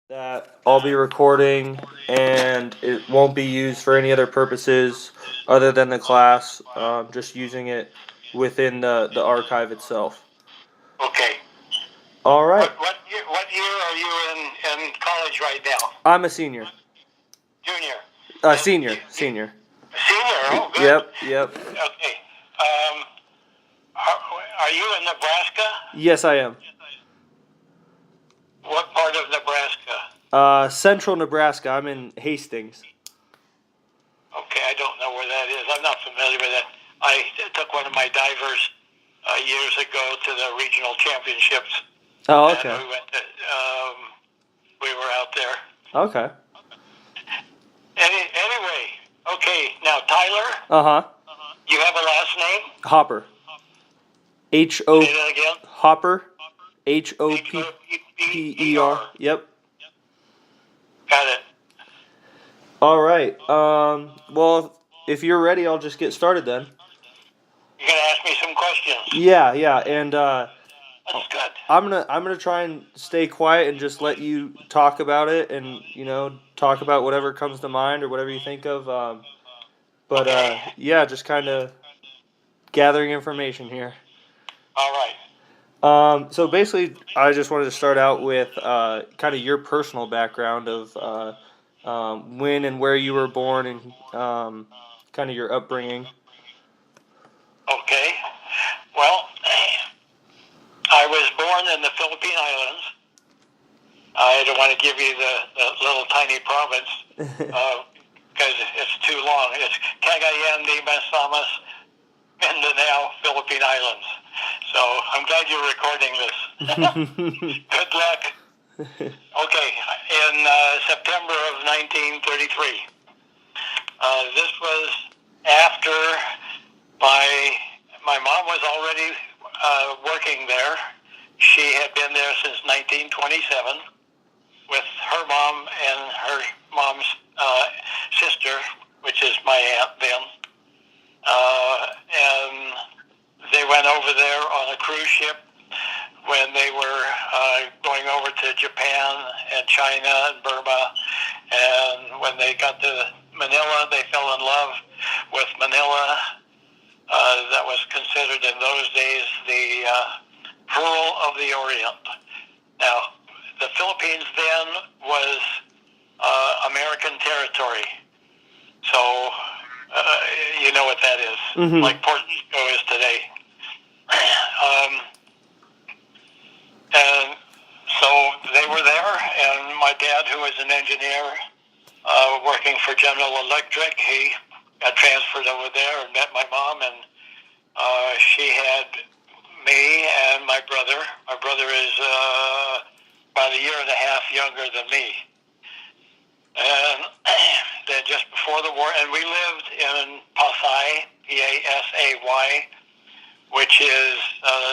that I'll be recording, and it won't be used for any other purposes other than the class. Just using it within the archive itself. Okay. All right. What year are you in college right now? I'm a senior. Junior. Senior. Senior. Oh, good. Yep. Okay. Are you in Nebraska? Yes, I am. What part of Nebraska? Central Nebraska. I'm in Hastings. Okay, I don't know where that is. I'm not familiar with it. I took one of my divers years ago to the regional championships. Oh, okay. And we were out there. Okay. Anyway, okay. Now, Tyler. Uh-huh. You have a last name? Hopper. Say that again. Hopper. Hopper. Yep. Got it. All right. Well, if you're ready, I'll just get started then. You're gonna ask me some questions. Yeah, and That's good. I'm gonna try and stay quiet and just let you talk about it, and talk about whatever comes to mind or whatever you think of. Yeah, just kind of gathering information here. All right. So basically, I just wanted to start out with kind of your personal background of when and where you were born and kind of your upbringing. Okay. Well, I was born in the Philippine Islands. I don't want to give you the little tiny province because it's too long. It's Cagayan de Masamas, Mindanao, Philippine Islands. So I'm glad you're recording this. Good luck. Okay, in September of 1933. This was after my mom was already working there. She had been there since 1927 with her mom and her mom's sister, which is my aunt then. And they went over there on a cruise ship when they were going over to Japan and China and Burma. And when they got to Manila, they fell in love with Manila. That was considered in those days the pearl of the Orient. Now, the Philippines then was American territory. So, you know what that is, like Puerto Rico is today. And so they were there, and my dad, who was an engineer working for General Electric, he got transferred over there and met my mom, and she had me and my brother. My brother is about a year and a half younger than me. And then just before the war, and we lived in Pasay, Pasay, which is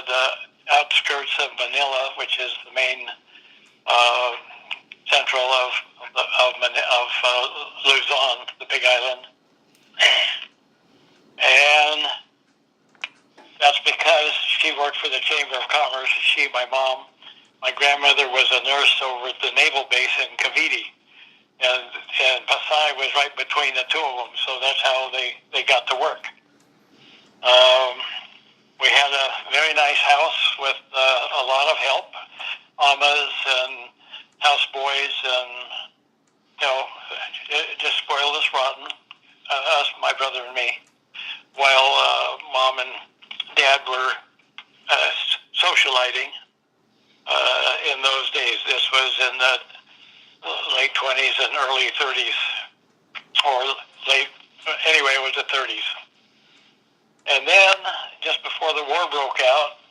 the outskirts of Manila, which is the main central of Luzon, the Big Island. And that's because she worked for the Chamber of Commerce. She, my mom, my grandmother was a nurse over at the naval base in Cavite. And Pasay was right between the two of them, so that's how they got to work. We had a very nice house with a lot of help, amas and houseboys, and it just spoiled us rotten, us, my brother and me, while mom and dad were socializing in those days. This was in the late 20s and early 30s, anyway, it was the 30s. And then, just before the war broke out,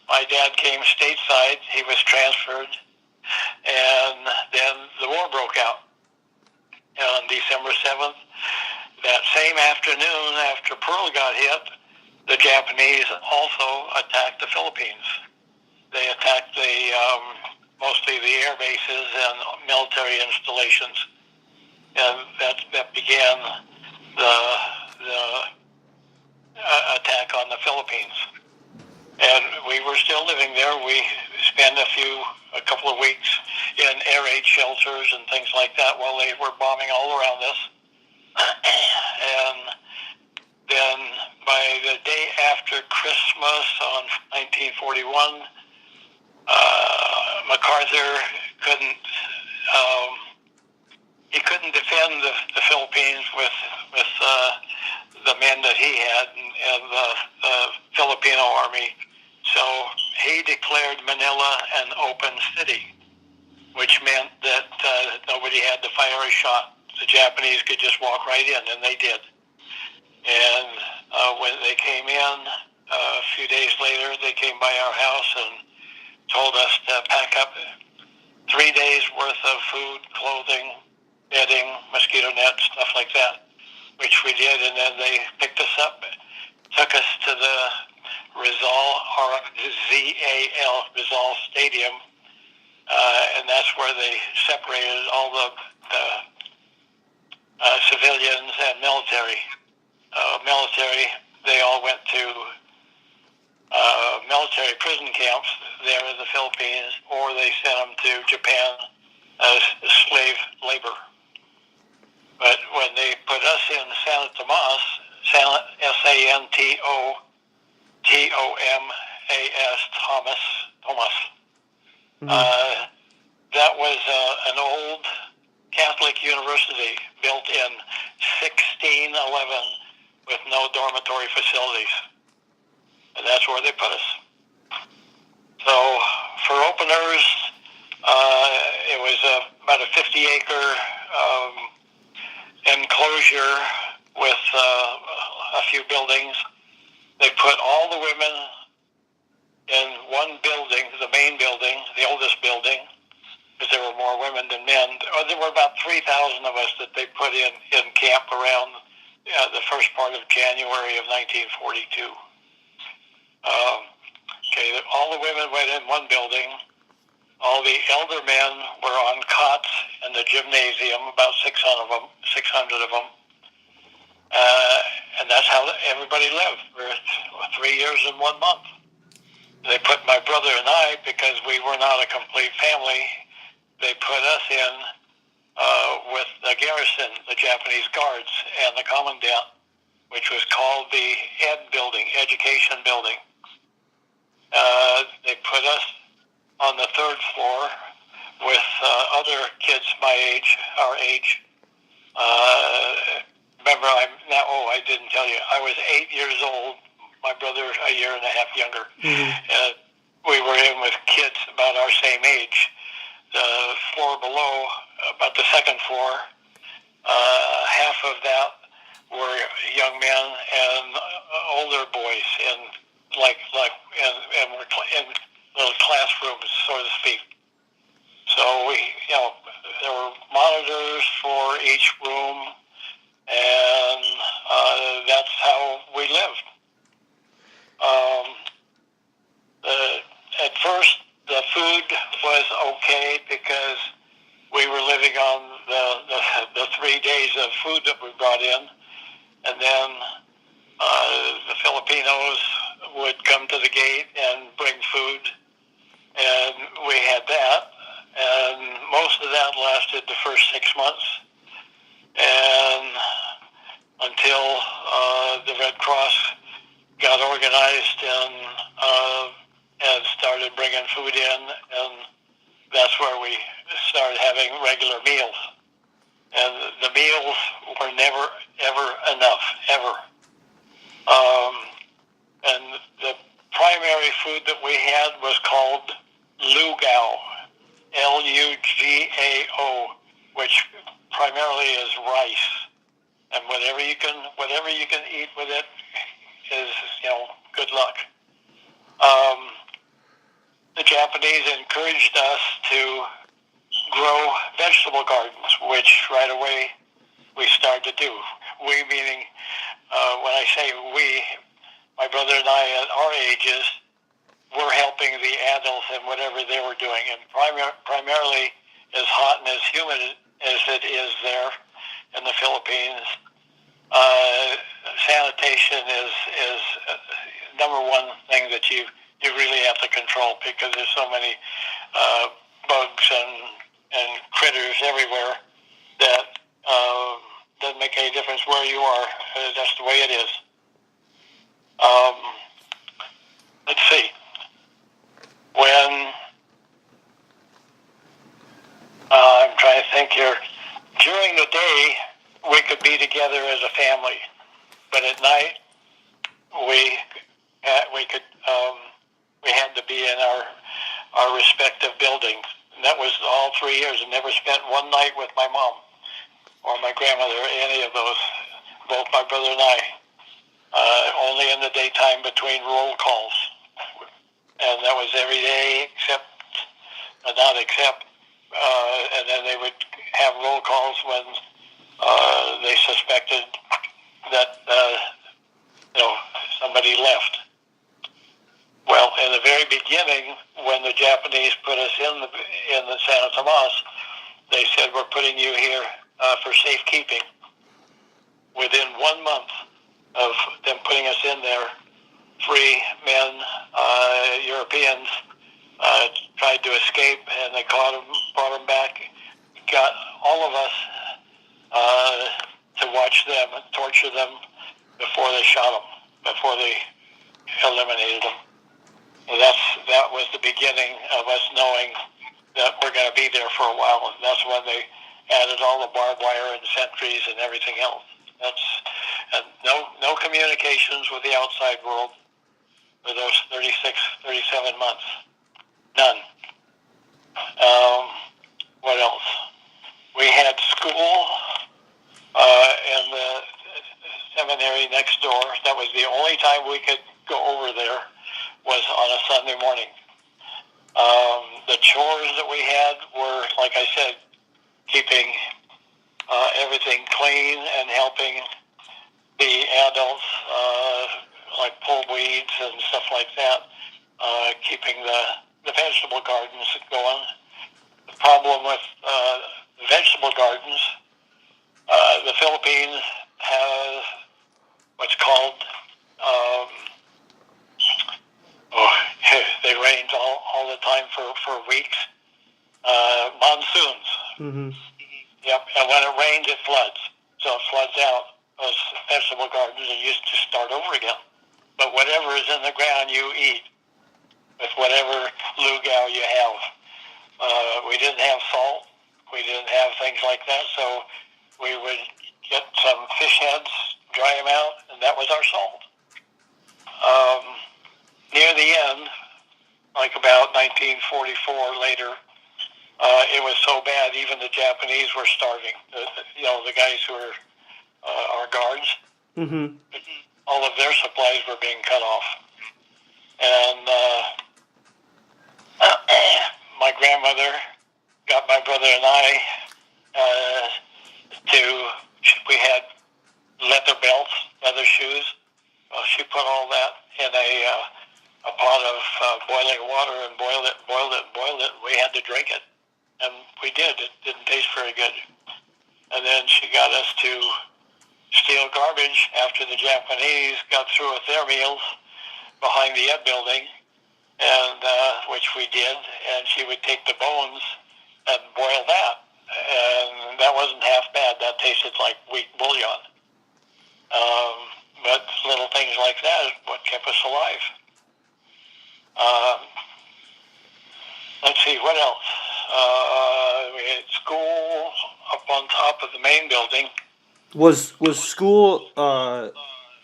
my dad came stateside. He was transferred, and then the war broke out. And on December 7th, that same afternoon after Pearl got hit, the Japanese also attacked the Philippines. They attacked mostly the air bases and military installations, and that began the attack on the Philippines. And we were still living there. We spend a couple of weeks in air raid shelters and things like that while they were bombing all around us. And then by the day after Christmas on 1941, MacArthur couldn't defend the Philippines with the men that he had and the Filipino army. So he declared Manila an open city, which meant that nobody had to fire a shot. The Japanese could just walk right in, and they did. And when they came in, a few days later, they came by our house and told us to pack up 3 days worth of food, clothing, bedding, mosquito nets, stuff like that, which we did. And then they picked us up, took us to the Rizal Stadium, and that's where they separated all the civilians and military. They all went to military prison camps there in the Philippines, or they sent them to Japan as slave labor. But when they put us in Santo Tomas, Santo Tomas, that was an old Catholic university built in 1611 with no dormitory facilities. And that's where they put us. So for openers, it was about a 50-acre enclosure with a few buildings. They put all the women in one building, the main building, the oldest building, because there were more women than men. There were about 3,000 of us that they put in camp around the first part of January of 1942. All the women went in one building. All the elder men were on cots in the gymnasium, about 600 of them. And that's how everybody lived for 3 years and 1 month. They put my brother and I, because we were not a complete family, they put us in with the garrison, the Japanese guards, and the commandant, which was called the Ed building, Education building. They put us on the 3rd floor with other kids my age, our age. Remember, I didn't tell you, I was 8 years old, my brother a year and a half younger. Mm-hmm. We were in with kids about our same age. The floor below, about the 2nd floor, half of that were young men and older boys and we're in little classrooms, so to speak. So there were monitors for each room, and that's how we lived. At first, the food was okay because we were living on the 3 days of food that we brought in, and then the Filipinos would come to the gate and bring food, and we had that, and most of that lasted the first 6 months, and until the Red Cross got organized and started bringing food in, and that's where we started having regular meals. And the meals were never, ever enough, ever. And the primary food that we had was called lugao, Lugao, which primarily is rice. And whatever you can eat with it is, good luck. The Japanese encouraged us to grow vegetable gardens, which right away we started to do. We meaning, when I say we, my brother and I at our ages were helping the adults in whatever they were doing. And primarily, as hot and as humid as it is there in the Philippines, sanitation is number one thing that you you really have to control because there's so many bugs and critters everywhere that doesn't make any difference where you are. That's the way it is. Um, let's see. When I'm trying to think here. During the day, we could be together as a family, but at night, we had to be in our respective buildings. And that was all 3 years. I never spent one night with my mom or my grandmother, or any of those. Both my brother and I. Only in the daytime between roll calls, and that was every day not except. And then they would have roll calls when they suspected that somebody left. Well, in the very beginning, when the Japanese put us in the San Tomas, they said, "We're putting you here for safekeeping." Within 1 month of them putting us in there, 3 men, Europeans, tried to escape, and they caught them, brought them back, got all of us to watch them and torture them before they shot them, before they eliminated them. And that was the beginning of us knowing that we're going to be there for a while, and that's when they added all the barbed wire and sentries and everything else. And no communications with the outside world for those 37 months. None. What else? We had school in the seminary next door. That was the only time we could go over there, was on a Sunday morning. The chores that we had were, like I said, keeping everything clean and helping the adults, like pull weeds and stuff like that, keeping the vegetable gardens going. The problem with the vegetable gardens, the Philippines has what's called, they rained all the time for weeks, monsoons. Mm-hmm. Yep, and when it rains, it floods. So it floods out those vegetable gardens, and you just start over again. But whatever is in the ground, you eat with whatever luau you have. We didn't have salt. We didn't have things like that, so we would get some fish heads, dry them out, and that was our salt. Near the end, like about 1944 later, it was so bad, even the Japanese were starving. The guys who were our guards, Mm-hmm. all of their supplies were being cut off. And my grandmother got my brother and I we had leather belts, leather shoes. Well, she put all that in a pot of boiling water and boiled it. We had to drink it. And we did. It didn't taste very good. And then she got us to steal garbage after the Japanese got through with their meals behind the Ed building, and which we did. And she would take the bones and boil that. And that wasn't half bad. That tasted like weak bouillon. But little things like that is what kept us alive. Let's see, what else? We had school up on top of the main building. Was school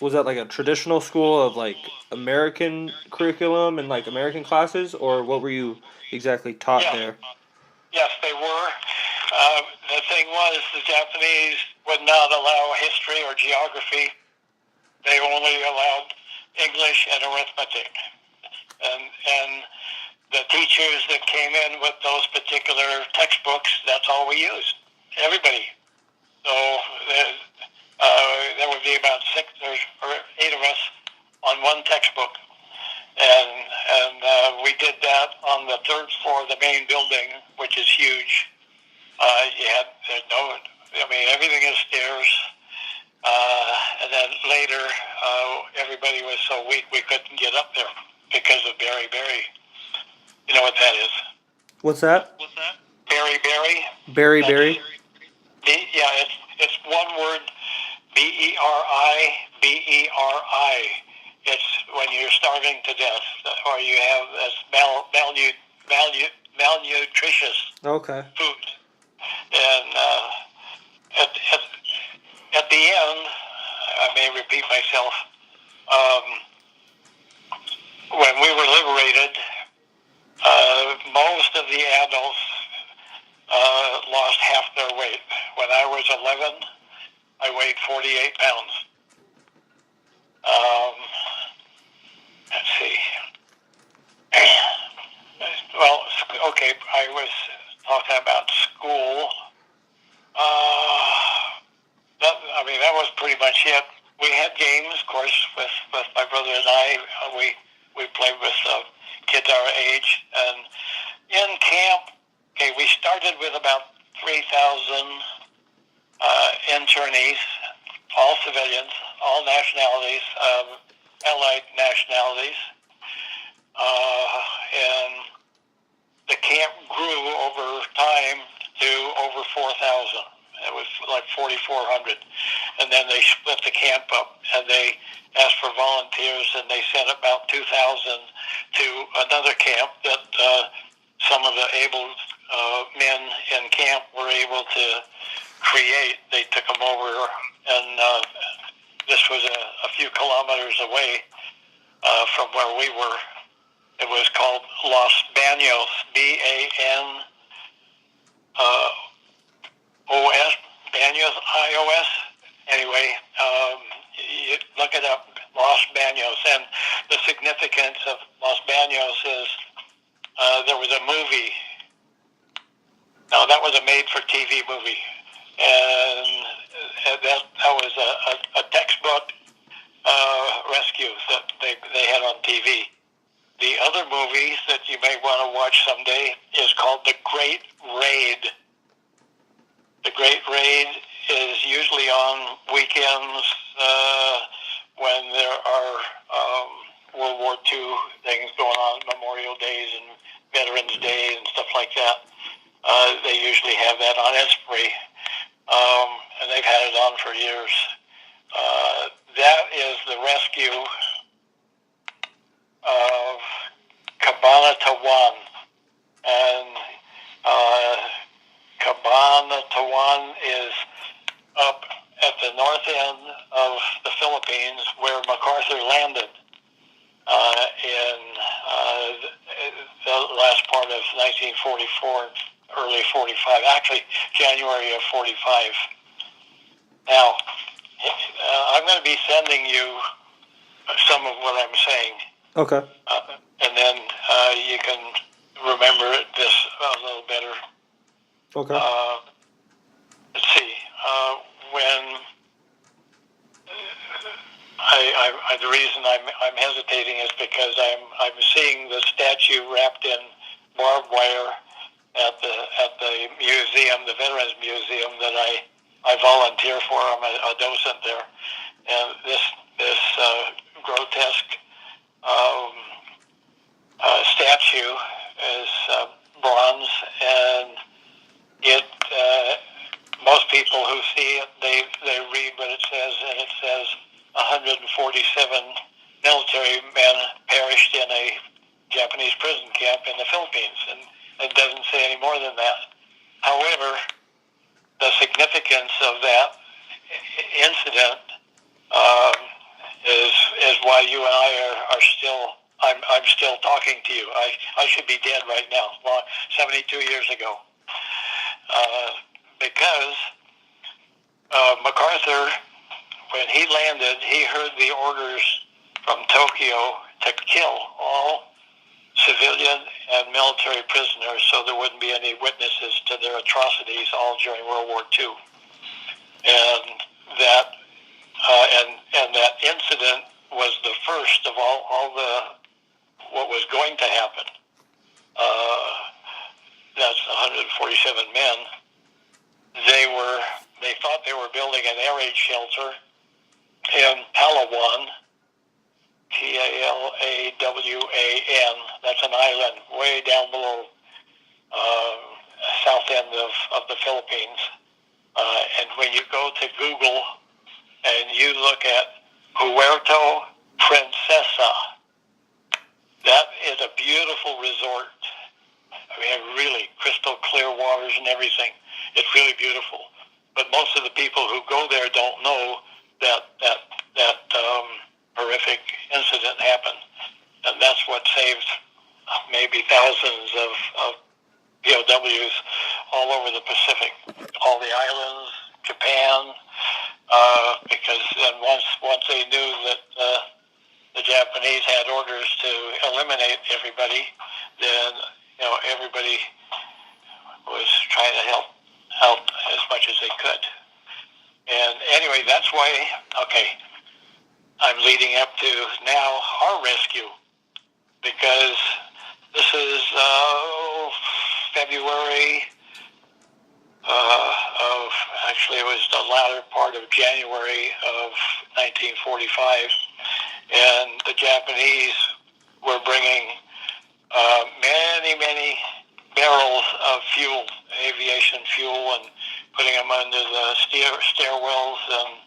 was that like a traditional school of like American curriculum and like American classes, or what were you exactly taught there? Yes, they were. The thing was, the Japanese would not allow history or geography. They only allowed English and arithmetic. And the teachers that came in with those particular textbooks, that's all we used. Everybody. So there would be about 6 or 8 of us on one textbook. And we did that on the 3rd floor of the main building, which is huge. Everything is stairs. And then later, everybody was so weak we couldn't get up there. because of Berry Berry. You know what that is? What's that? Berry Berry. Berry Berry. Yeah, it's one word. Beri. It's when you're starving to death, or you have malnutritious Okay. food. And at the end, I may repeat myself. When we were liberated, most of the adults lost half their weight. When I was 11, I weighed 48 pounds. Let's see. Well, okay, I was talking about school. That was pretty much it. We had games, of course, with my brother and I. We played with kids our age. And in camp, okay, we started with about 3,000 internees, all civilians, all nationalities, allied nationalities. And the camp grew over time to over 4,000. It was like 4,400. And then they split the camp up, and they asked for volunteers, and they sent about 2,000 to another camp that some of the able men in camp were able to create. They took them over, and this was a few kilometers away from where we were. It was called Los Banos, BANOS, Banos, IOS. Anyway, you look it up, Los Banos. And the significance of Los Banos is there was a movie. Now, that was a made-for-TV movie. And that was a textbook rescue that they had on TV. The other movie that you may want to watch someday is called The Great Raid. The Great Raid is usually on weekends when there are World War II things going on, Memorial Days and Veterans Day and stuff like that. They usually have that on. It's free. And they've had it on for years. That is the rescue of Cabanatuan. And Cabanatuan is up at the north end of the Philippines where MacArthur landed in the last part of 1944, early 45, actually January of 45. Now, I'm going to be sending you some of what I'm saying. Okay. And then you can remember this a little better. Okay. Let's see. When the reason I'm hesitating is because I'm seeing the statue wrapped in barbed wire at the museum, the Veterans Museum that I volunteer for. I'm a docent there, and this grotesque statue is bronze, and it. Most people who see it, they read what it says, and it says 147 military men perished in a Japanese prison camp in the Philippines, and it doesn't say any more than that. However, the significance of that incident is why you and I are still. I'm still talking to you. I should be dead right now. 72 years ago. Because MacArthur, when he landed, he heard the orders from Tokyo to kill all civilian and military prisoners so there wouldn't be any witnesses to their atrocities all during World War II. And that and that incident was the first of all what was going to happen. That's 147 men. They thought they were building an air raid shelter in Palawan, Talawan. That's an island way down below south end of the Philippines. And when you go to Google and you look at Puerto Princesa, that is a beautiful resort. I mean, really crystal clear waters and everything. It's really beautiful. But most of the people who go there don't know that horrific incident happened. And that's what saved maybe thousands of POWs all over the Pacific, all the islands, Japan, because then once they knew that the Japanese had orders to eliminate everybody, then everybody was trying to help as much as they could. And anyway, that's why, I'm leading up to now our rescue, because this is February it was the latter part of January of 1945, and the Japanese were bringing many barrels of fuel, aviation fuel, and putting them under the stairwells, and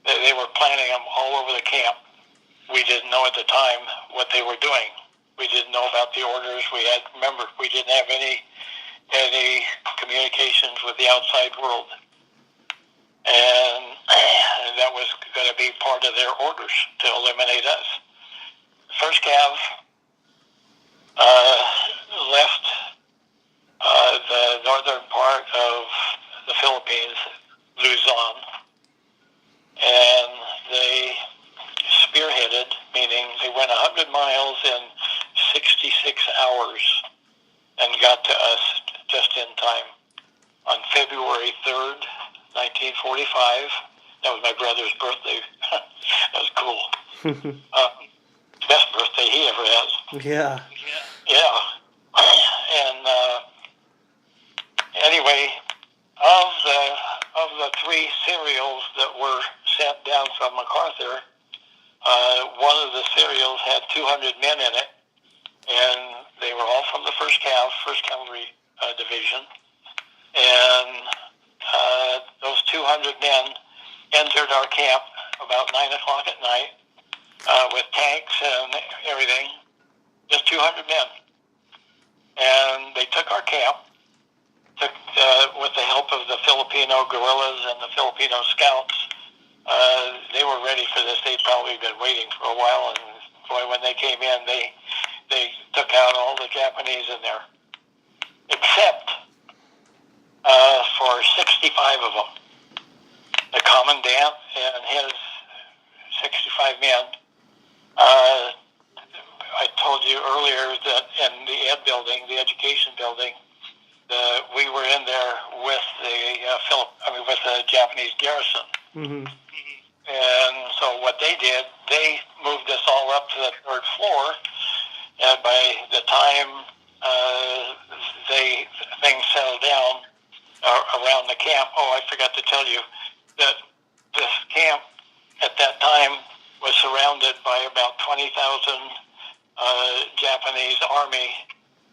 they were planting them all over the camp. We didn't know at the time what they were doing. We didn't know about the orders. Remember, we didn't have any communications with the outside world. And that was going to be part of their orders to eliminate us. First Cav left the northern part of the Philippines, Luzon, and they spearheaded, meaning they went 100 miles in 66 hours and got to us just in time. On February 3rd, 1945, that was my brother's birthday. That was cool. Best birthday he ever has. Yeah. Yeah. And anyway, of the three serials that were sent down from MacArthur, one of the serials had 200 men in it, and they were all from the 1st Cavalry Division. And those 200 men entered our camp about 9 o'clock at night with tanks and everything, just 200 men. And they took our camp, with the help of the Filipino guerrillas and the Filipino scouts. They were ready for this. They'd probably been waiting for a while, and boy, when they came in, they took out all the Japanese in there, except for 65 of them. The commandant and his 65 men. I told you earlier that in the Ed building, the education building, we were in there with the Japanese garrison. Mm-hmm. And so what they did, they moved us all up to the 3rd floor, and by the time things settled down around the camp, I forgot to tell you that this camp at that time was surrounded by about 20,000 Japanese army,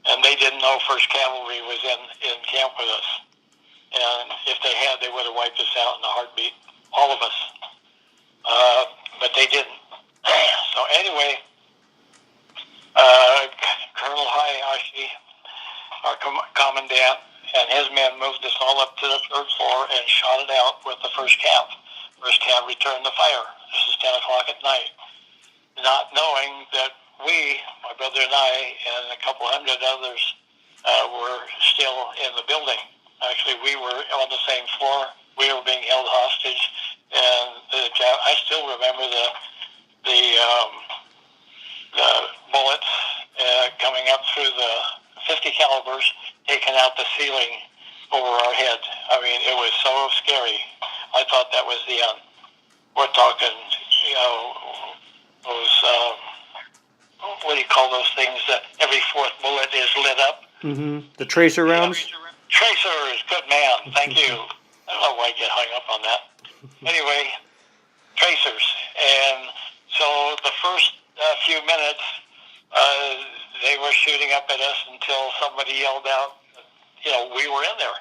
and they didn't know 1st Cavalry was in camp with us. And if they had, they would have wiped us out in a heartbeat, all of us. But they didn't. So anyway, Colonel Hayashi, our commandant, and his men moved us all up to the 3rd floor and shot it out with the 1st Cav. 1st Cav returned the fire. This is 10 o'clock at night. Not knowing that my brother and I, and a couple hundred others, were still in the building. Actually, we were on the same floor. We were being held hostage, and I still remember the bullets coming up through the 50 calibers, taking out the ceiling over our head. I mean, it was so scary. I thought that was the end. We're talking, those, what do you call those things that every 4th bullet is lit up? Mm-hmm. The tracer rounds? Tracers, good man, thank you. I don't know why I get hung up on that. Anyway, tracers. And so the first a few minutes, they were shooting up at us until somebody yelled out, we were in there.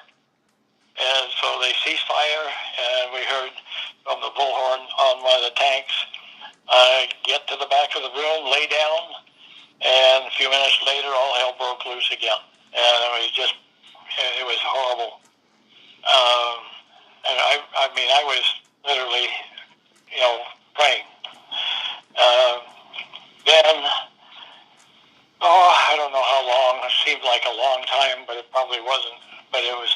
And so they ceased fire, and we heard from the bullhorn on one of the tanks, get to the back of the room, lay down, and a few minutes later, all hell broke loose again. And it was horrible. And I was literally, praying. Then, I don't know how long. It seemed like a long time, but it probably wasn't. But it was,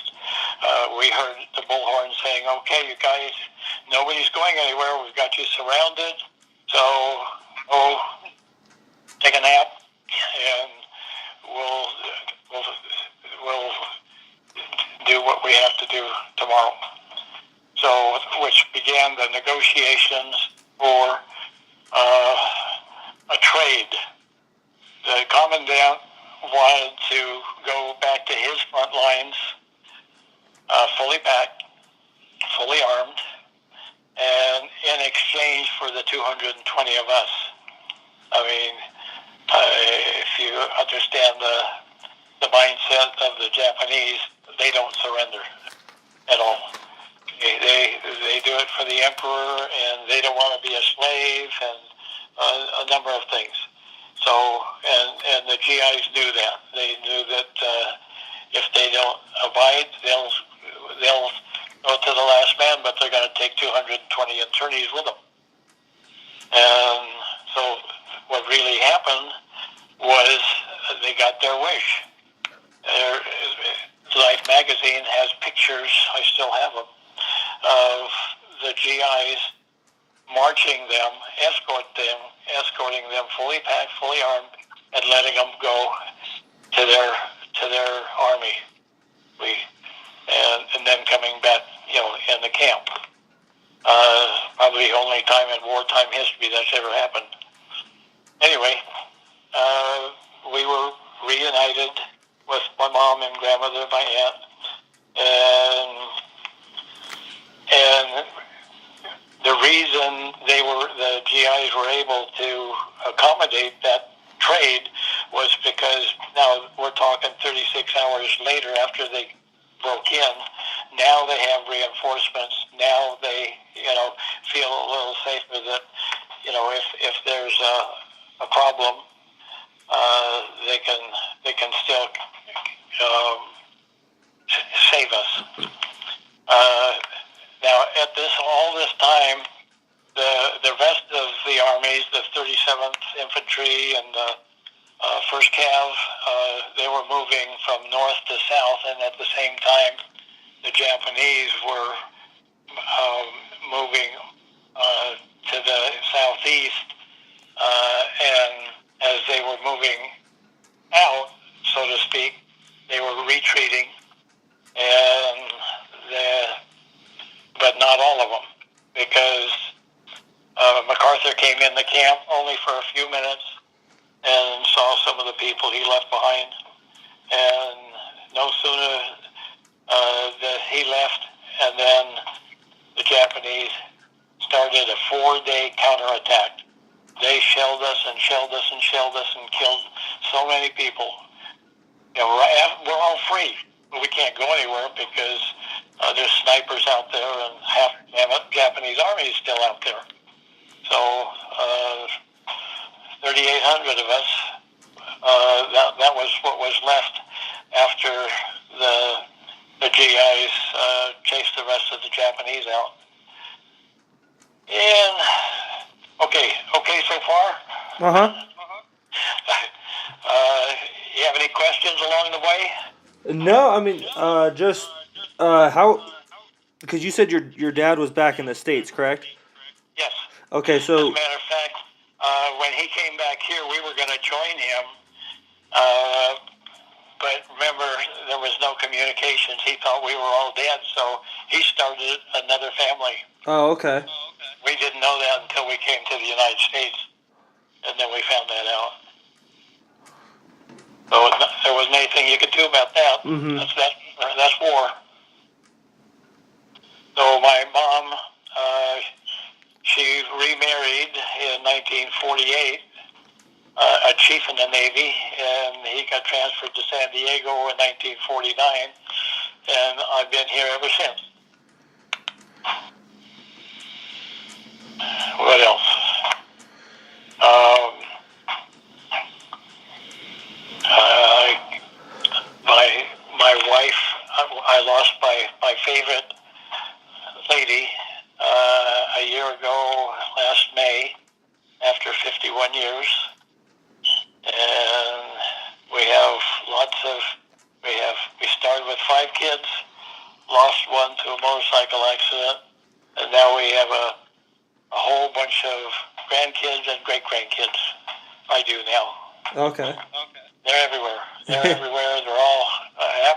we heard the bullhorn saying, okay, you guys, nobody's going anywhere. We've got you surrounded. So, take a nap, and we'll do what we have to do tomorrow. So, which began the negotiations for a trade. The commandant wanted to go back to his front lines, fully packed, fully armed, and in exchange for the 220 of us. I mean, if you understand the mindset of the Japanese, they don't surrender at all. They do it for the emperor, and they don't want to be a slave, and a number of things. So, and the GIs knew that. They knew that if they don't abide, they'll go to the last man, but they're going to take 220 attorneys with them. And so what really happened was they got their wish. Life magazine has pictures, I still have them, of the GIs marching them, escorting them fully packed, fully armed, and letting them go to their army. And then coming back, in the camp. Probably the only time in wartime history that's ever happened. Anyway, we were reunited with my mom and grandmother, my aunt, and the reason the GIs were able to accommodate that trade was because now we're talking 36 hours later after they broke in. Now they have reinforcements. Now they, feel a little safer that, if there's a problem, they can still save us. Now, at all this time, the rest of the armies, the 37th Infantry and the 1st Cav, they were moving from north to south, and at the same time, the Japanese were moving to the southeast, and as they were moving out, so to speak, they were retreating, but not all of them, because MacArthur came in the camp only for a few minutes and saw some of the people he left behind, and no sooner that he left, and then the Japanese started a 4-day counterattack. They shelled us and shelled us and shelled us and killed so many people. We're all free, but we can't go anywhere because there's snipers out there, and half the Japanese army is still out there. So 3,800 of us. That was what was left after the GIs chased the rest of the Japanese out. And okay so far. You have any questions along the way? No, I mean, just how, because you said your dad was back in the States, correct? Yes. Okay, so. As a matter of fact, when he came back here, we were going to join him, but remember, there was no communications. He thought we were all dead, so he started another family. Oh, okay. We didn't know that until we came to the United States, and then we found that out. So there wasn't anything you could do about that. Mm-hmm. That's war. So my mom, she remarried in 1948, a chief in the Navy, and he got transferred to San Diego in 1949, and I've been here ever since. What else? Um, my wife, I lost my favorite lady a year ago, last May, after 51 years. And we have we started with 5 kids, lost one to a motorcycle accident, and now we have a whole bunch of grandkids and great-grandkids. I do now. Okay. They're everywhere. They're everywhere. They're all,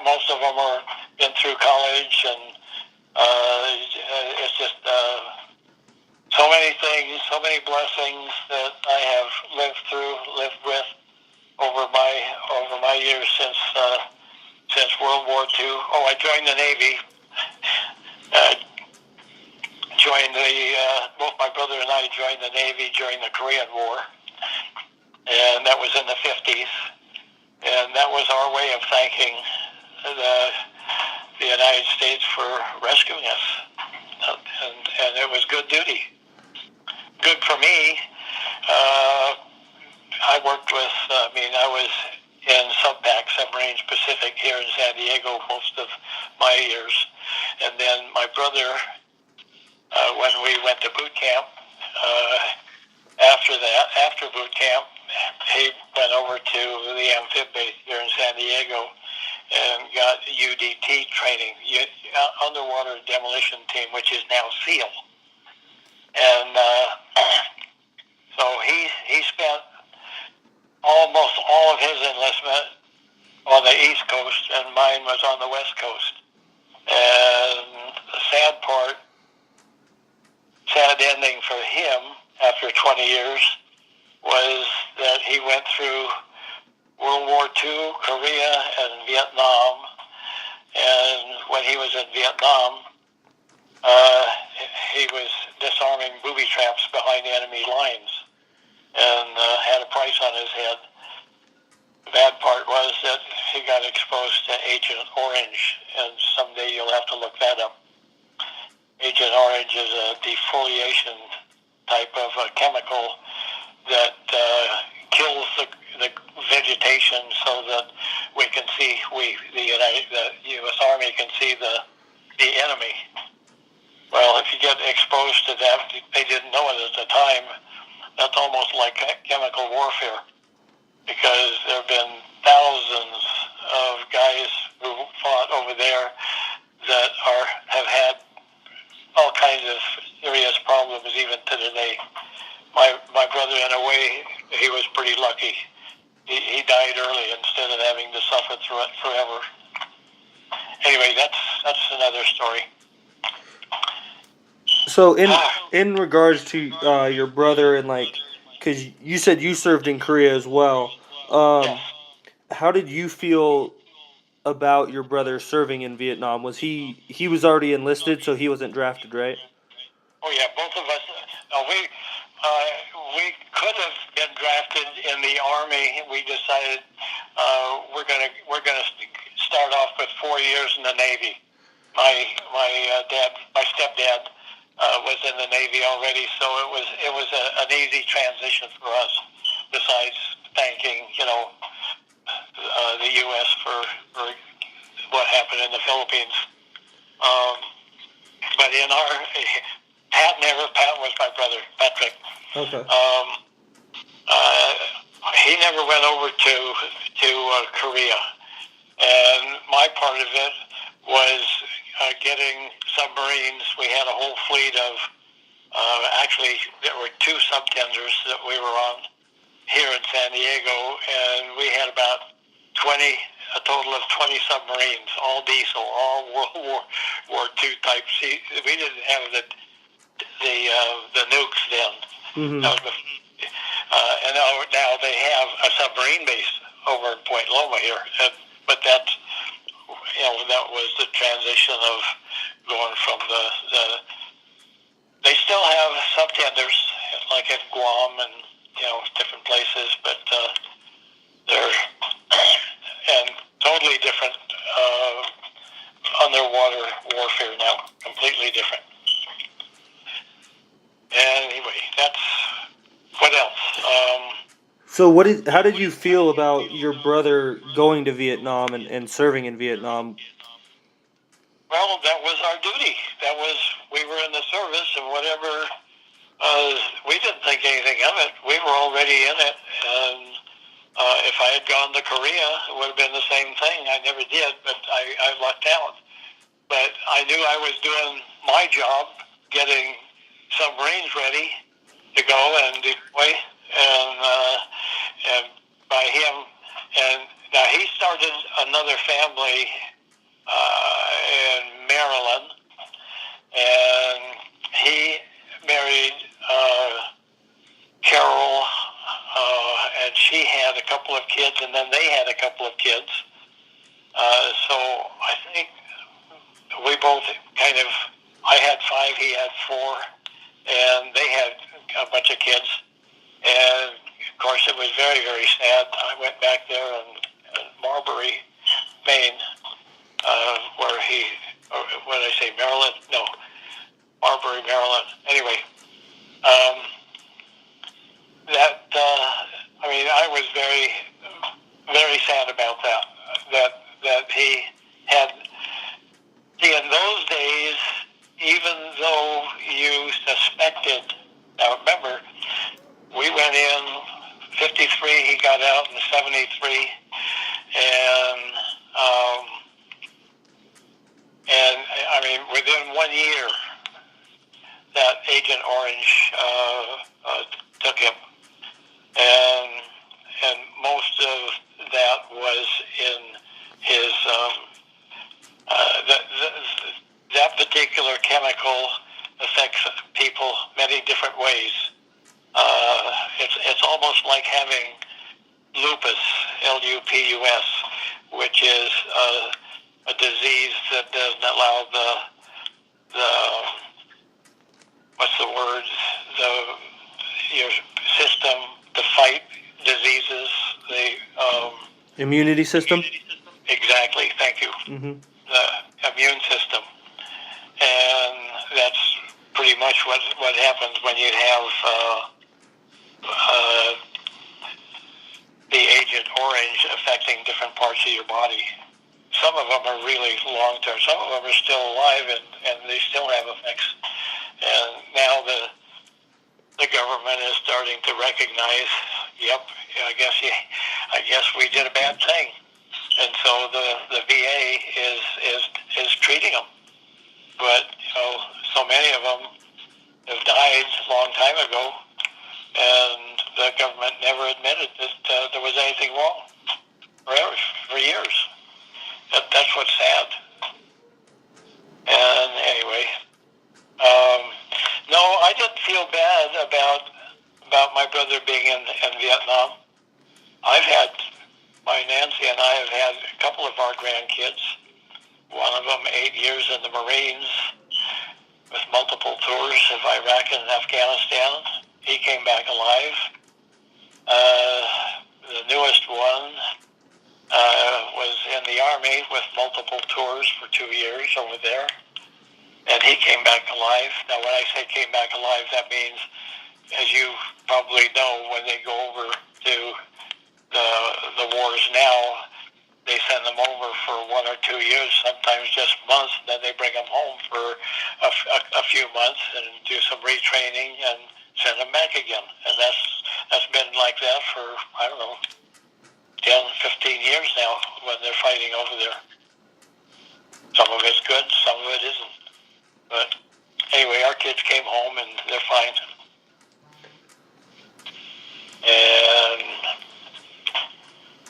most of them are been through college, and it's just so many things, so many blessings that I have lived with over my years since World War II. Oh, I joined the Navy. Both my brother and I joined the Navy during the Korean War, and that was in the 50s. And that was our way of thanking the United States for rescuing us. And it was good duty. Good for me. I worked with, I was in submarines Pacific here in San Diego most of my years. And then my brother, when we went to boot camp, after boot camp, he went over to the amphib base here in San Diego and got UDT training, Underwater Demolition Team, which is now SEAL. And so he spent almost all of his enlistment on the East Coast, and mine was on the West Coast. And the sad ending for him after 20 years was that he went through World War II, Korea, and Vietnam. And when he was in Vietnam, he was disarming booby traps behind enemy lines and had a price on his head. The bad part was that he got exposed to Agent Orange, and someday you'll have to look that up. Agent Orange is a defoliation type of a chemical that kills the vegetation so that we can see, the U.S. Army can see the enemy. Well, if you get exposed to that, they didn't know it at the time. That's almost like chemical warfare, because there have been thousands of guys who fought over there that have had all kinds of serious problems even to today. My brother, in a way, he was pretty lucky. He died early instead of having to suffer through it forever. Anyway, that's another story. So in regards to your brother and because you said you served in Korea as well, Yes. how did you feel about your brother serving in Vietnam? Was he was already enlisted, so he wasn't drafted, right? Oh yeah, both of us. We could have been drafted in the Army. We decided we're gonna start off with 4 years in the Navy. My stepdad was in the Navy already, so it was an easy transition for us. Besides thanking the U.S. for what happened in the Philippines, but in our Pat was my brother, Patrick. Okay. He never went over to Korea, and my part of it was getting submarines. We had a whole fleet of actually there were 2 subtenders that we were on here in San Diego, and we had about a total of 20 submarines, all diesel, all World War II type. See, we didn't have the nukes then. Mm-hmm. And now they have a submarine base over in Point Loma here, but that was the transition of going from they still have subtenders like at Guam and different places, but So how did you feel about your brother going to Vietnam and serving in Vietnam? Well, that was our duty. We were in the service, and whatever, we didn't think anything of it. We were already in it, and if I had gone to Korea, it would have been the same thing. I never did, but I lucked out. But I knew I was doing my job, getting submarines ready to go and deploy, and by him, and now he started another family in Maryland, and he married Carol, and she had a couple of kids, and then they had a couple of kids. So I think we both kind of, I had 5, he had 4, and they had a bunch of kids. And of course, it was very, very sad. I went back there in Marbury, Maine, where what did I say, Maryland? No, Marbury, Maryland. Anyway, I was very, very sad about that. That he had. See, in those days, even though you suspected, now remember, we went in 53, he got out in 73, and I mean, within 1 year, that Agent Orange took him, and most of that was in his that particular chemical affects people many different ways. It's almost like having lupus, Lupus, which is a disease that doesn't allow the what's the word, your system to fight diseases. Immunity system? Exactly, thank you. Mm-hmm. The immune system. And that's pretty much what happens when you have the Agent Orange affecting different parts of your body. Some of them are really long-term. Some of them are still alive, and they still have effects. And now the government is starting to recognize, yep, I guess we did a bad thing. And so the VA is treating them. But, so many of them have died a long time ago, and the government never admitted that there was anything wrong for years. That's what's sad. And anyway, no, I didn't feel bad about my brother being in Vietnam. My Nancy and I have had a couple of our grandkids. One of them 8 years in the Marines with multiple tours of Iraq and Afghanistan. He came back alive. The newest one was in the Army with multiple tours for 2 years over there. And he came back alive. Now, when I say came back alive, that means, as you probably know, when they go over to the wars now, they send them over for 1 or 2 years, sometimes just months, and then they bring them home for a few months and do some retraining and send them back again. And that's been like that for, I don't know, 10, 15 years now when they're fighting over there. Some of it's good, some of it isn't. But anyway, our kids came home and they're fine. And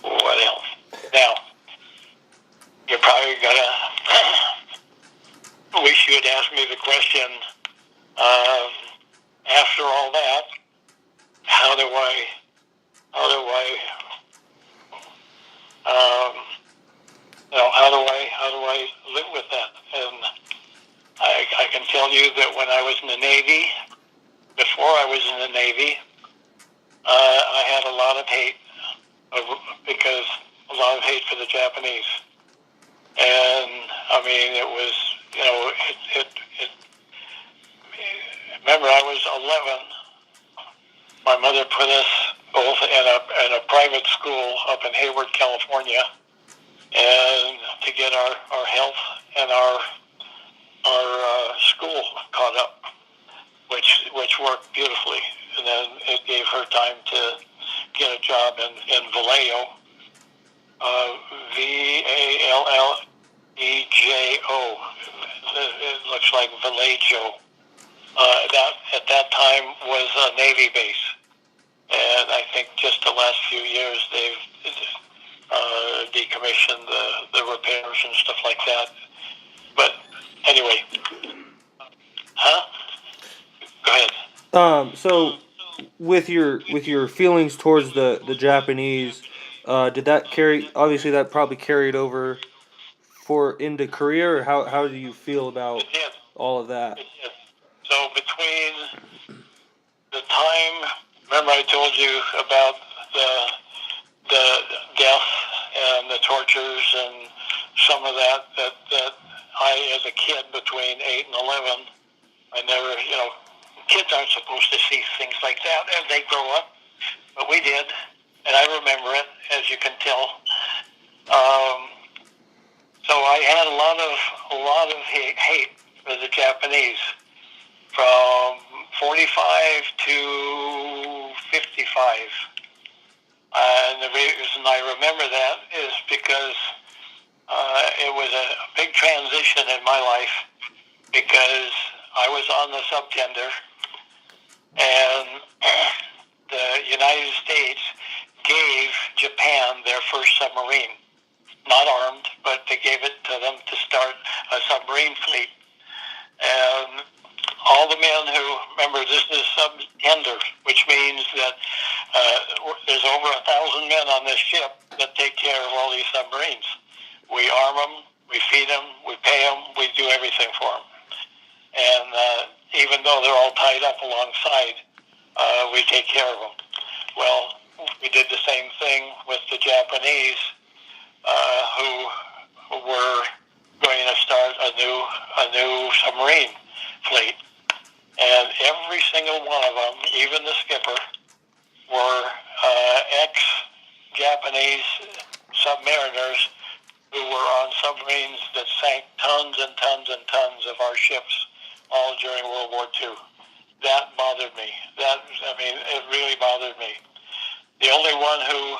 what else? Now, you're probably gonna wish you had asked me the question, after all that, how do I live with that? And I can tell you that when I was in the Navy, before I was in the Navy, I had a lot of hate for the Japanese. And I mean, it was, remember I was 11. My mother put us both in a private school up in Hayward, California, and to get our health and our school caught up, which worked beautifully. And then it gave her time to get a job in Vallejo, Vallejo. It looks like Vallejo. That at that time was a Navy base, and I think just the last few years they've decommissioned the repairs and stuff like that. But anyway, Go ahead. So with your feelings towards the Japanese, did that carry? Obviously, that probably carried over for into Korea, or how do you feel about all of that? It did. So between the time, remember I told you about the death and the tortures and some of that I, as a kid between 8 and 11, I never, kids aren't supposed to see things like that as they grow up, but we did, and I remember it, as you can tell. So I had a lot of hate for the Japanese from 45 to 55. And the reason I remember that is because it was a big transition in my life, because I was on the subtender, and the United States gave Japan their first submarine. Not armed, but they gave it to them to start a submarine fleet. And all the men who, remember, this is subtender, which means that there's over 1,000 men on this ship that take care of all these submarines. We arm them, we feed them, we pay them, we do everything for them. And even though they're all tied up alongside, we take care of them. Well, we did the same thing with the Japanese, who were going to start a new submarine fleet. And every single one of them, even the skipper, were ex-Japanese submariners who were on submarines that sank tons and tons and tons of our ships all during World War II. That bothered me. It really bothered me. The only one who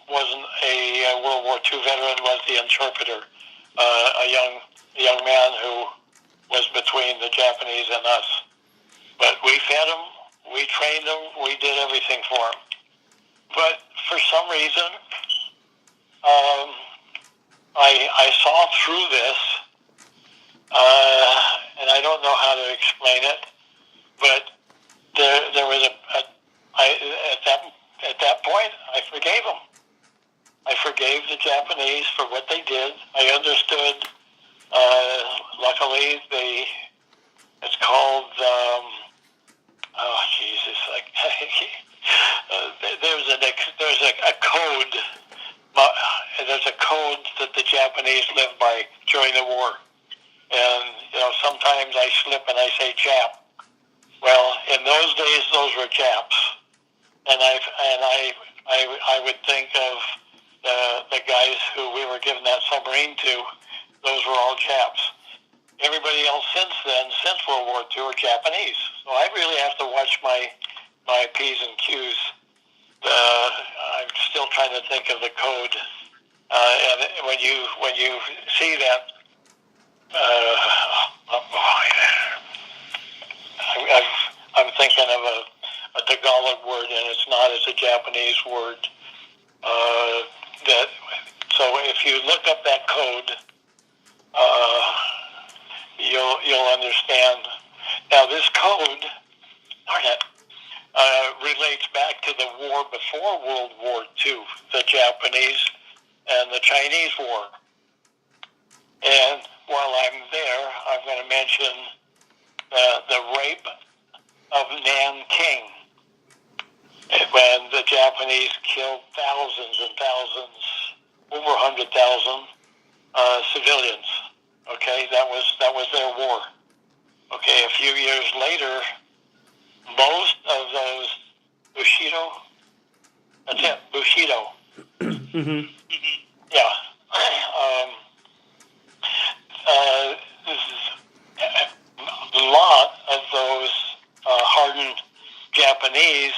wasn't a World War II veteran was the interpreter, a young man who was between the Japanese and us. But we fed him, we trained him, we did everything for him. But for some reason, I saw through this, and I don't know how to explain it, but there was at that point, I forgave them. I forgave the Japanese for what they did. I understood. Luckily, it's called. There's a code. There's a code that the Japanese lived by during the war, and sometimes I slip and I say Jap. Well, in those days, those were Japs, and I would think of the guys who we were giving that submarine to. Those were all Japs. Everybody else since World War II, are Japanese. So I really have to watch my P's and Q's. I'm still trying to think of the code. And when you see that, I'm thinking of a Tagalog word, and it's not. It's a Japanese word. So if you look up that code, you'll understand. Now this code, relates back to the war before World War II, the Japanese and the Chinese War. And while I'm there, I'm going to mention the rape of Nanking, when the Japanese killed thousands and thousands, over 100,000 civilians. Okay, that was their war. Okay, a few years later, most of those Bushido That's it, Bushido. Mm-hmm. Yeah. Um, this is a lot of those hardened Japanese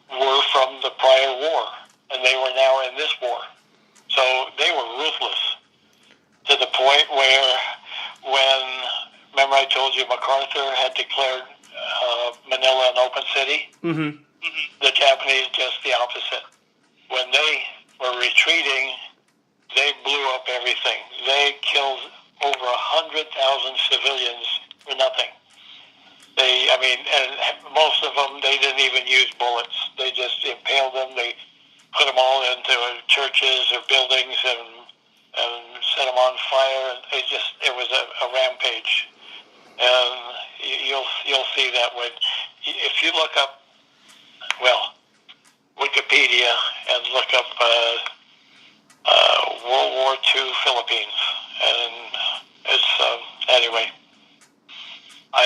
were from the prior war, and they were now in this war. So they were ruthless to the point where when, remember I told you MacArthur had declared Manila an open city? Mm-hmm. The Japanese just the opposite. When they were retreating, they blew up everything. They killed over 100,000 civilians for nothing. And most of them, they didn't even use bullets. They just impaled them. They put them all into churches or buildings and set them on fire. And it was a rampage. And you'll see that if you look up, Wikipedia and look up World War II Philippines, and it's anyway. I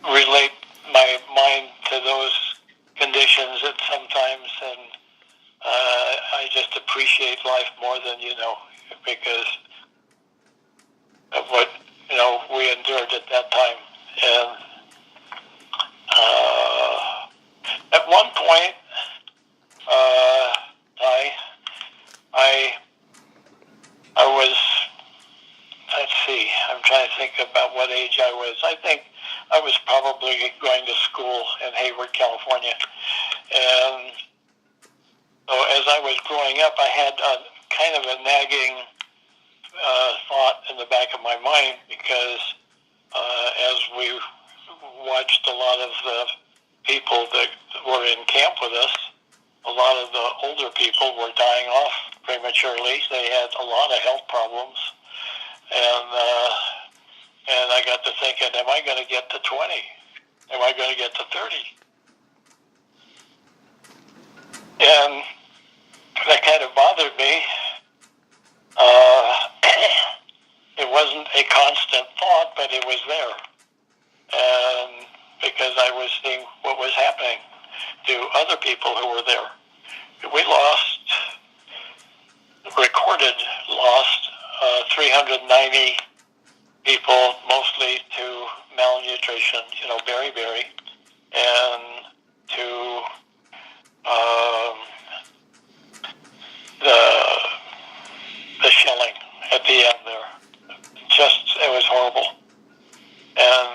relate my mind to those conditions at sometimes, and I just appreciate life more than you know because of what we endured at that time. And at one point, I was. Let's see. I'm trying to think about what age I was. I think I was probably going to school in Hayward, California, and so as I was growing up, I had kind of a nagging thought in the back of my mind because as we watched a lot of the people that were in camp with us, a lot of the older people were dying off prematurely. They had a lot of health problems, and I got to thinking, am I going to get to 20? Am I going to get to 30? And that kind of bothered me. It wasn't a constant thought, but it was there. And because I was seeing what was happening to other people who were there. We recorded lost 390 people, mostly to malnutrition, beriberi, and to the shelling at the end there. It was horrible. And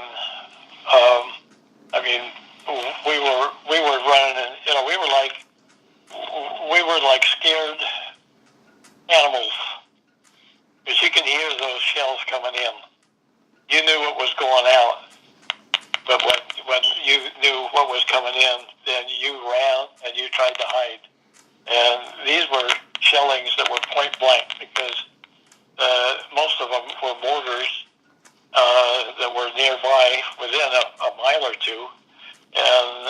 we were running, and we were like scared animals, because you could hear those shells coming in. You knew what was going out, but when you knew what was coming in, then you ran and you tried to hide. And these were shellings that were point blank, because most of them were mortars that were nearby within a mile or two. And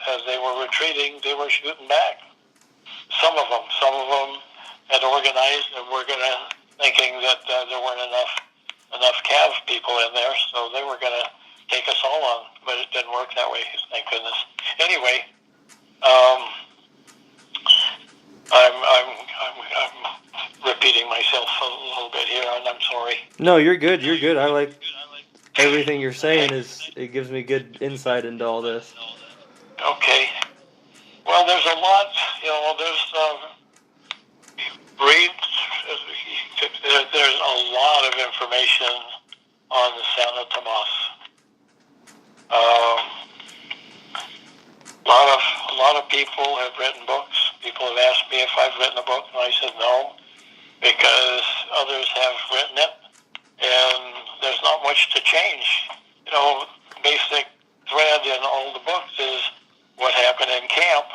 as they were retreating, they were shooting back. Some of them had organized and were thinking that there weren't enough Cav people in there, so they were going to take us all on. But it didn't work that way, thank goodness. Anyway, I'm repeating myself a little bit here, and I'm sorry. No, you're good. You're good. I like everything you're saying. It gives me good insight into all this. Okay. Well, there's a lot. There's breeds. There's a lot of information on the Santa Tomas. A lot of people have written books. People have asked me if I've written a book, and I said no, because others have written it, and there's not much to change. Basic thread in all the books is what happened in camp,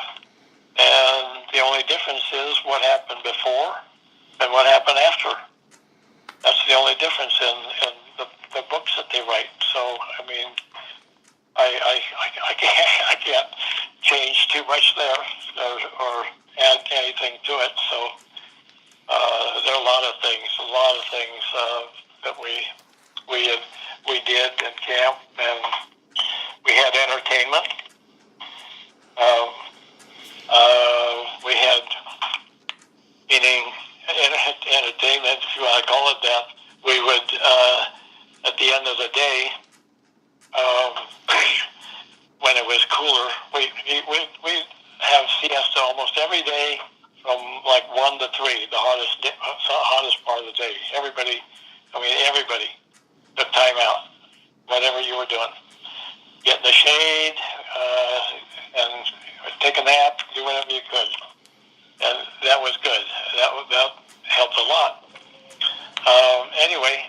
and the only difference is what happened before and what happened after. That's the only difference in the books that they write. So, I can't change too much there or add anything to it. So there are a lot of things that we did in camp, and we had entertainment. Um, we had, meaning entertainment, if you want to call it that. We would, at the end of the day, when it was cooler, we have siesta almost every day from like 1 to 3, the hottest part of the day. Everybody took time out, whatever you were doing. Get in the shade, and take a nap, do whatever you could. And that was good. That helped a lot. Anyway,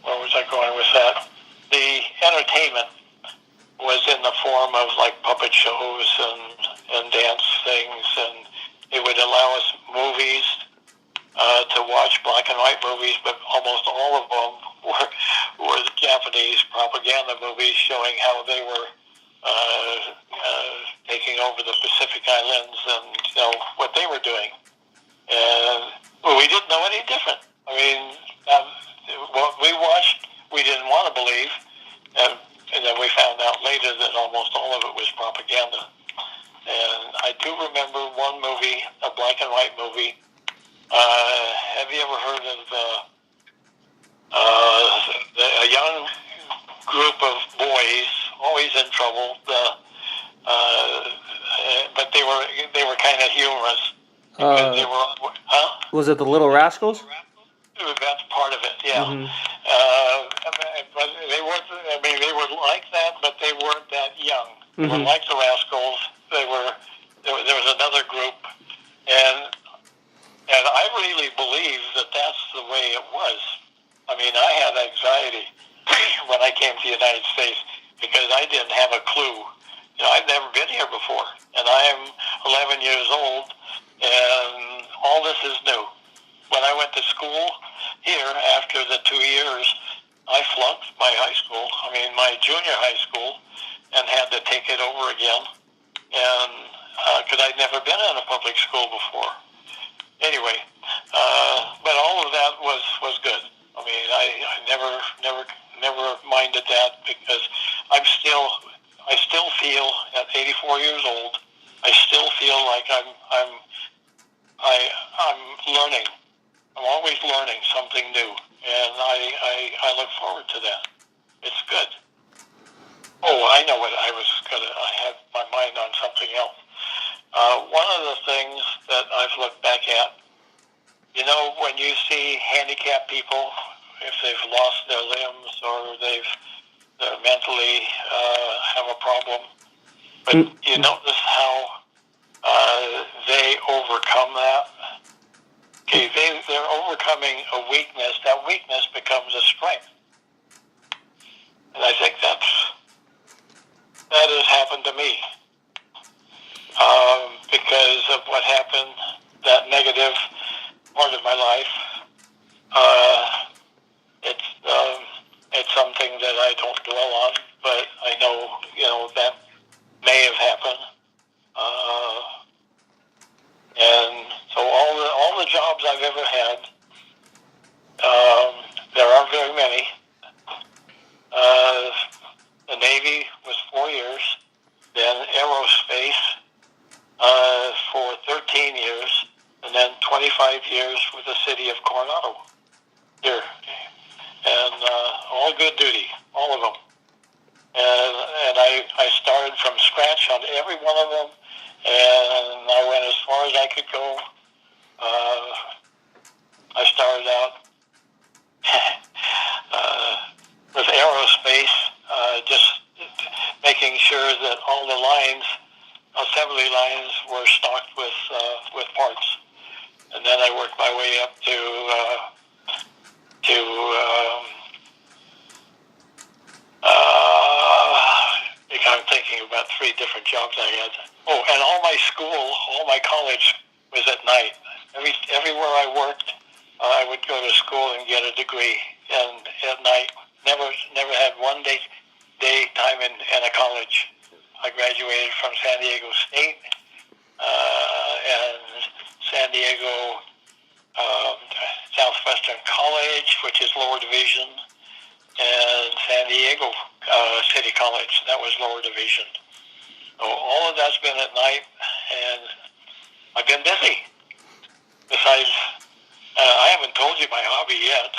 where was I going with that? The entertainment was in the form of like puppet shows and dance things, and it would allow us movies to watch, black and white movies, but almost all of them were Japanese propaganda movies showing how they were taking over the Pacific Islands and what they were doing. And we didn't know any different. I mean, what we watched, we didn't want to believe, and then we found out later that almost all of it was propaganda. And I do remember one movie, a black and white movie. Have you ever heard of a young group of boys, always in trouble, but they were kind of humorous because they were, Was it the Little Rascals? That's part of it, yeah. Mm-hmm. But they weren't. I mean, they were like that, but they weren't that young. They Mm-hmm. were like the Rascals. They were. There was another group, and I really believe that that's the way it was. I mean, I had anxiety when I came to the United States because I didn't have a clue. I'd never been here before, and I'm 11 years old, and all this is new. When I went to school here, after the 2 years, I flunked my high school. I mean, my junior high school, and had to take it over again, and because I'd never been in a public school before. Anyway, but all of that was good. I mean, I never minded that because I still feel at 84 years old, I still feel like I'm learning. I'm always learning something new, and I look forward to that. It's good. Oh, I know what I had my mind on something else. One of the things that I've looked back at, when you see handicapped people, if they've lost their limbs or they're mentally have a problem, but you notice how they overcome that. Okay, they're overcoming a weakness. That weakness becomes a strength, and I think that has happened to me. Because of what happened, that negative part of my life, it's something that I don't dwell on, but I know, that may have happened. And so all the jobs I've ever had, there aren't very many. The Navy was 4 years, then aerospace for 13 years, and then 25 years with the city of Coronado here. And all good duty, all of them. And I started from scratch on every one of them, and I went as far as I could go. I started out with aerospace, just making sure that all the assembly lines were stocked with parts, and then I worked my way up to I'm thinking about 3 different jobs I had. Oh, and all my college was at night. Everywhere I worked, I would go to school and get a degree, and at night, never had one daytime in a college. I graduated from San Diego State and San Diego Southwestern which is lower division, and San Diego City College, that was lower division. So all of that's been at night, and I've been busy. Besides, I haven't told you my hobby yet.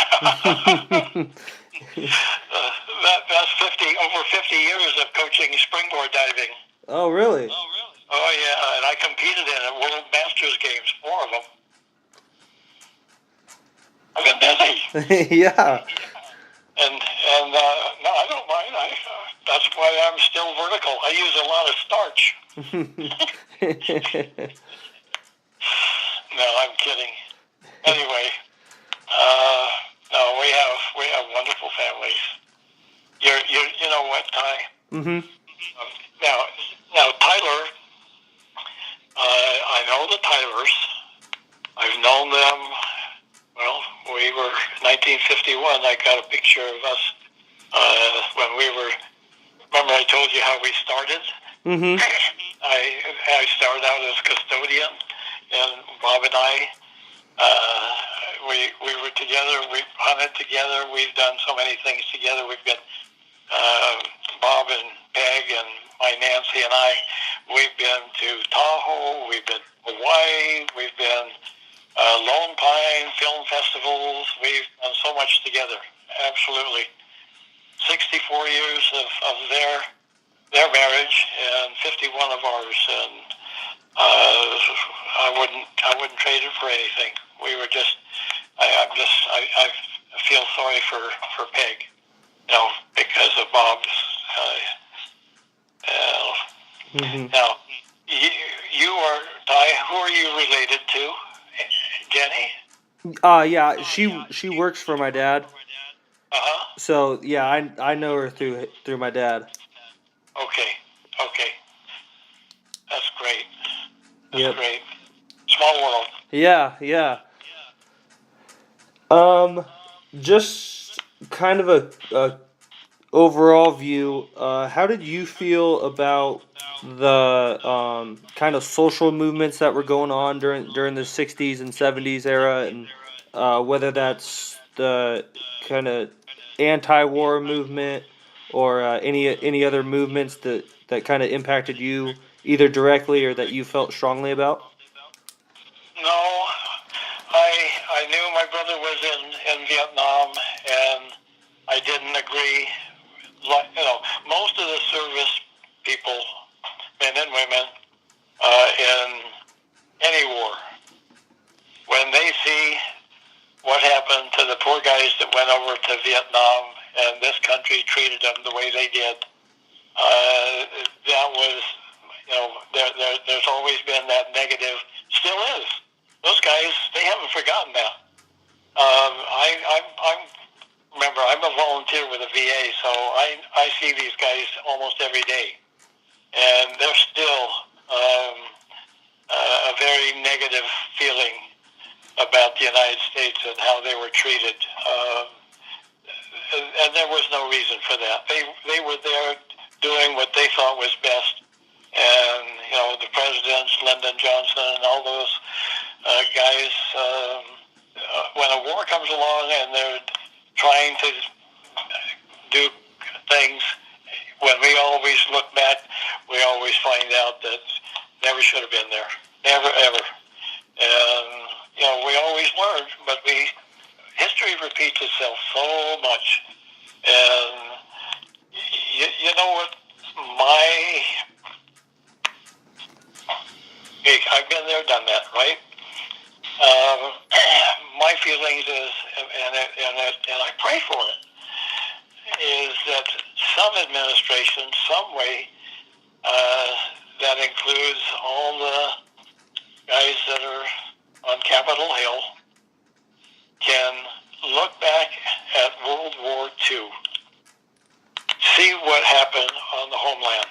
That's over 50 years of coaching springboard diving. Oh, really? Oh, yeah, and I competed in it, World Masters games, 4 of them. I've been busy. Yeah. And no, I don't mind. That's why I'm still vertical. I use a lot of starch. No, I'm kidding. Anyway, no, we have wonderful families. You know what, Ty? Mm-hmm. Now Tyler, I know the Tylers. I've known them. Well, we were 1951. I got a picture of us when we were. Remember, I told you how we started. Mm-hmm. I started out as custodian, and Bob and I, we were together. We hunted together. We've done so many things together. We've got Bob and Peg and my Nancy and I. We've been to Tahoe. We've been to Hawaii. We've been Lone Pine film festivals. We've done so much together. Absolutely. 64 years of their marriage and 51 of ours, and I wouldn't trade it for anything. We were just I feel sorry for Peg, because of Bob's. Mm-hmm. Now, you are Ty. Who are you related to? Jenny? Yeah, she works for my dad. Uh-huh. So yeah, I know her through my dad. Okay. That's great. Yep. Great. Small world. Yeah. Just kind of a overall view. How did you feel about the kind of social movements that were going on during the '60s and '70s era, and whether that's the kind of anti-war movement or any other movements that kind of impacted you either directly or that you felt strongly about? No, I knew my brother was in Vietnam, and I didn't agree. Most of the service people, men and women, in any war, when they see what happened to the poor guys that went over to Vietnam and this country treated them the way they did, that was, there's always been that negative, still is. Those guys, they haven't forgotten that. Remember, I'm a volunteer with the VA, so I see these guys almost every day, and they're still a very negative feeling about the United States and how they were treated, and there was no reason for that. They were there doing what they thought was best, and the presidents, Lyndon Johnson, and all those guys. When a war comes along and they're trying to do things, when we always look back, we always find out that never should have been there. Never, ever. And, we always learn, but history repeats itself so much. And you know what? I've been there, done that, right? My feelings is, and I pray for it, is that some administration, some way, that includes all the guys that are on Capitol Hill, can look back at World War II, see what happened on the homeland,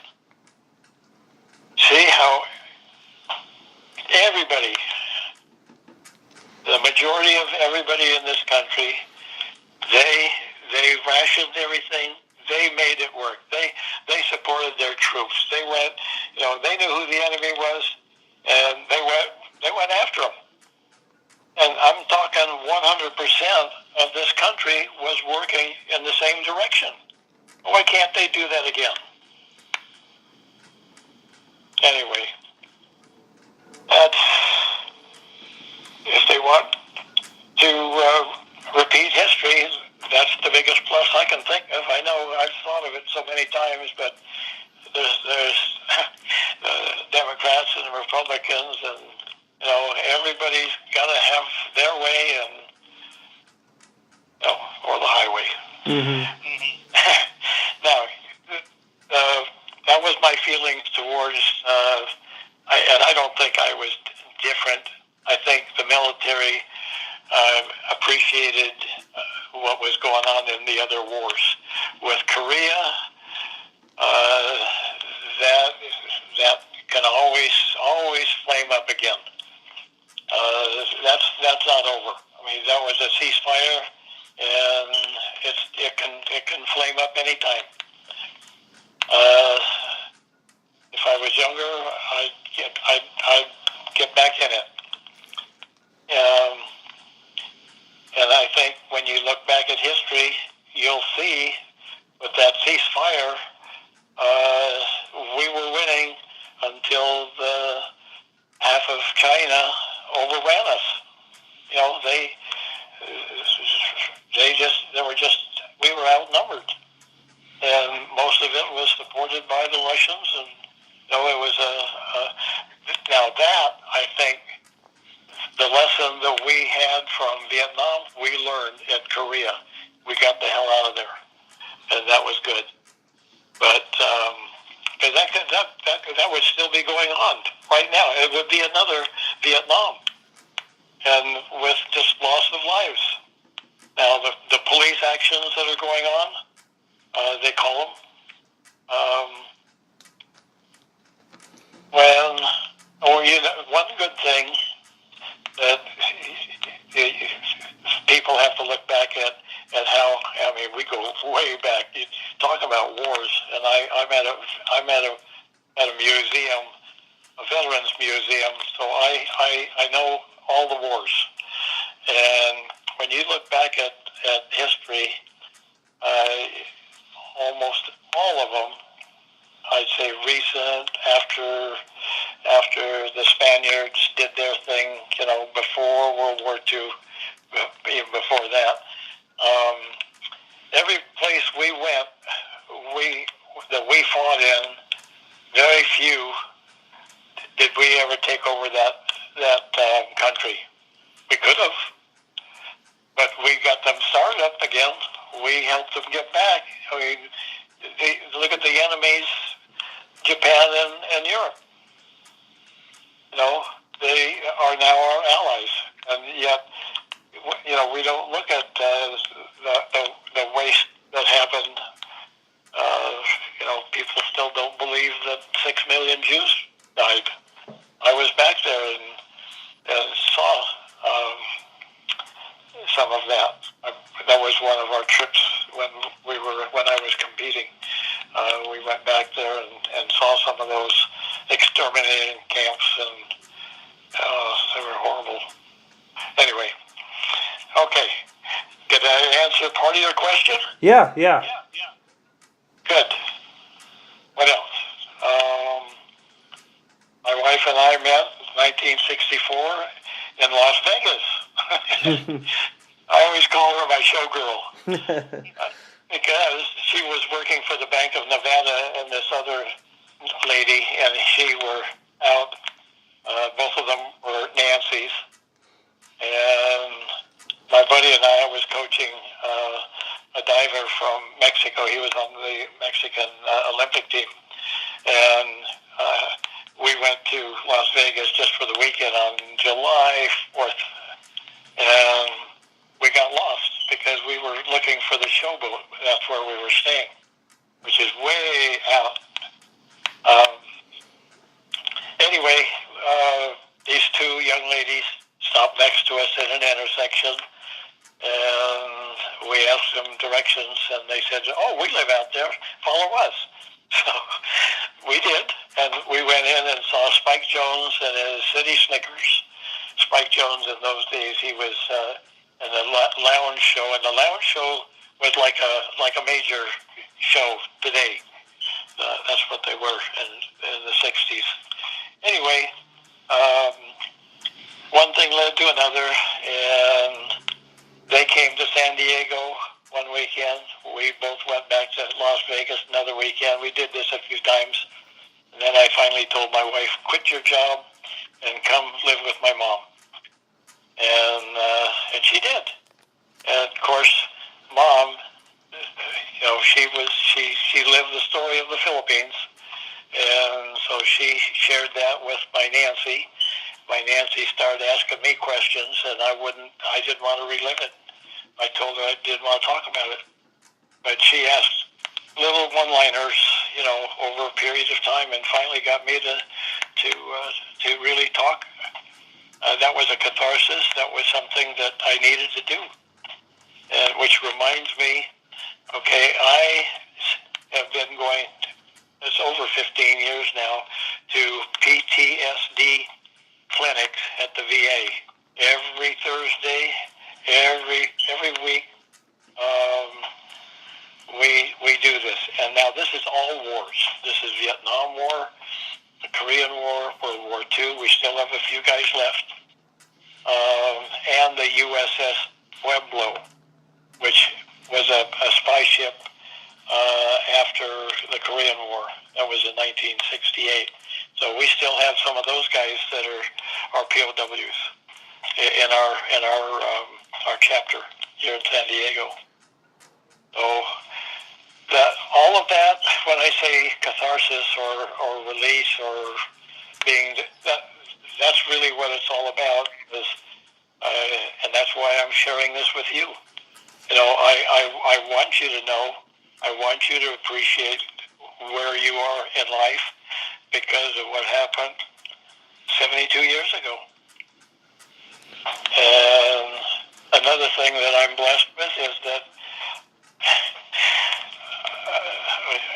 see how everybody, the majority of everybody in this country, they rationed everything. They made it work. They supported their troops. They went, they knew who the enemy was, and they went after them. And I'm talking 100% of this country same direction. Why can't they do that again? Anyway, that's, if they want to repeat history, that's the biggest plus I can think of. I know I've thought of it so many times, but there's Democrats and Republicans, and everybody's got to have their way, and or the highway. Mm-hmm. Now, that was my feelings towards, and I don't think I was different. I think the military appreciated what was going on in the other wars. With Korea, that can always flame up again. That's not over. I mean, that was a ceasefire, and it can flame up anytime. If I was younger, I'd get back in it. And I think when you look back at history, you'll see with that ceasefire, we were winning until the half of China overran us. We were outnumbered, and most of it was supported by the Russians, and it was now that, I think, the lesson that we had from Vietnam, we learned at Korea. We got the hell out of there, and that was good. But because that would still be going on right now. It would be another Vietnam, and with just loss of lives. Now the police actions that are going on, they call them. One good thing that people have to look back at how, I mean, we go way back. You talk about wars, and I'm at a museum, a veterans museum, so I know all the wars. And when you look back at history, almost all of them, I'd say recent, after the Spaniards did their thing, before World War II, even before that, every place we went, that we fought in, very few did we ever take over that country. We could have, but we got them started up again. We helped them get back. I mean, look at the enemies, Japan and Europe. They are now our allies, and yet, we don't look at the waste that happened. People still don't believe that 6 million Jews died. I was back there and saw some of that. That was one of our trips when I was competing. We went back there and saw some of those exterminating camps, and they were horrible. Anyway, okay. Did I answer part of your question? Yeah. Good. What else? My wife and I met in 1964 in Las Vegas. I always call her my showgirl because she was working for the Bank of Nevada and this other lady, and she were out. Both of them were Nancy's, and my buddy and I was coaching a diver from Mexico. He was on the Mexican Olympic team, and we went to Las Vegas just for the weekend on July 4th, and we got lost because we were looking for the showboat. That's where we were staying, which is way out. Anyway, these two young ladies stopped next to us at an intersection, and we asked them directions, and they said, "Oh, we live out there. Follow us." So we did, and we went in and saw Spike Jones and his City Snickers. Spike Jones, in those days, he was in the lounge show, and the lounge show was like a major show today. That's what they were in the 60s. Anyway, one thing led to another, and they came to San Diego one weekend. We both went back to Las Vegas another weekend. We did this a few times. And then I finally told my wife, quit your job and come live with my mom. And she did. And of course, Mom, she lived the story of the Philippines. And so she shared that with my Nancy. My Nancy started asking me questions, and I didn't want to relive it. I told her I didn't want to talk about it. But she asked little one-liners, over a period of time, and finally got me to really talk. That was a catharsis. That was something that I needed to do. And which reminds me, okay, I have been going, it's over 15 years now, to PTSD clinics at the VA. Every Thursday, every week, we do this. And now this is all wars. This is Vietnam War, the Korean War, World War II. We still have a few guys left. And the USS Pueblo, which was a spy ship after the Korean War. That was in 1968. So we still have some of those guys that are POWs in our chapter here in San Diego. So all of that, when I say catharsis or release or being that's really what it's all about. And that's why I'm sharing this with you. I want you to know. I want you to appreciate where you are in life because of what happened 72 years ago. And another thing that I'm blessed with is that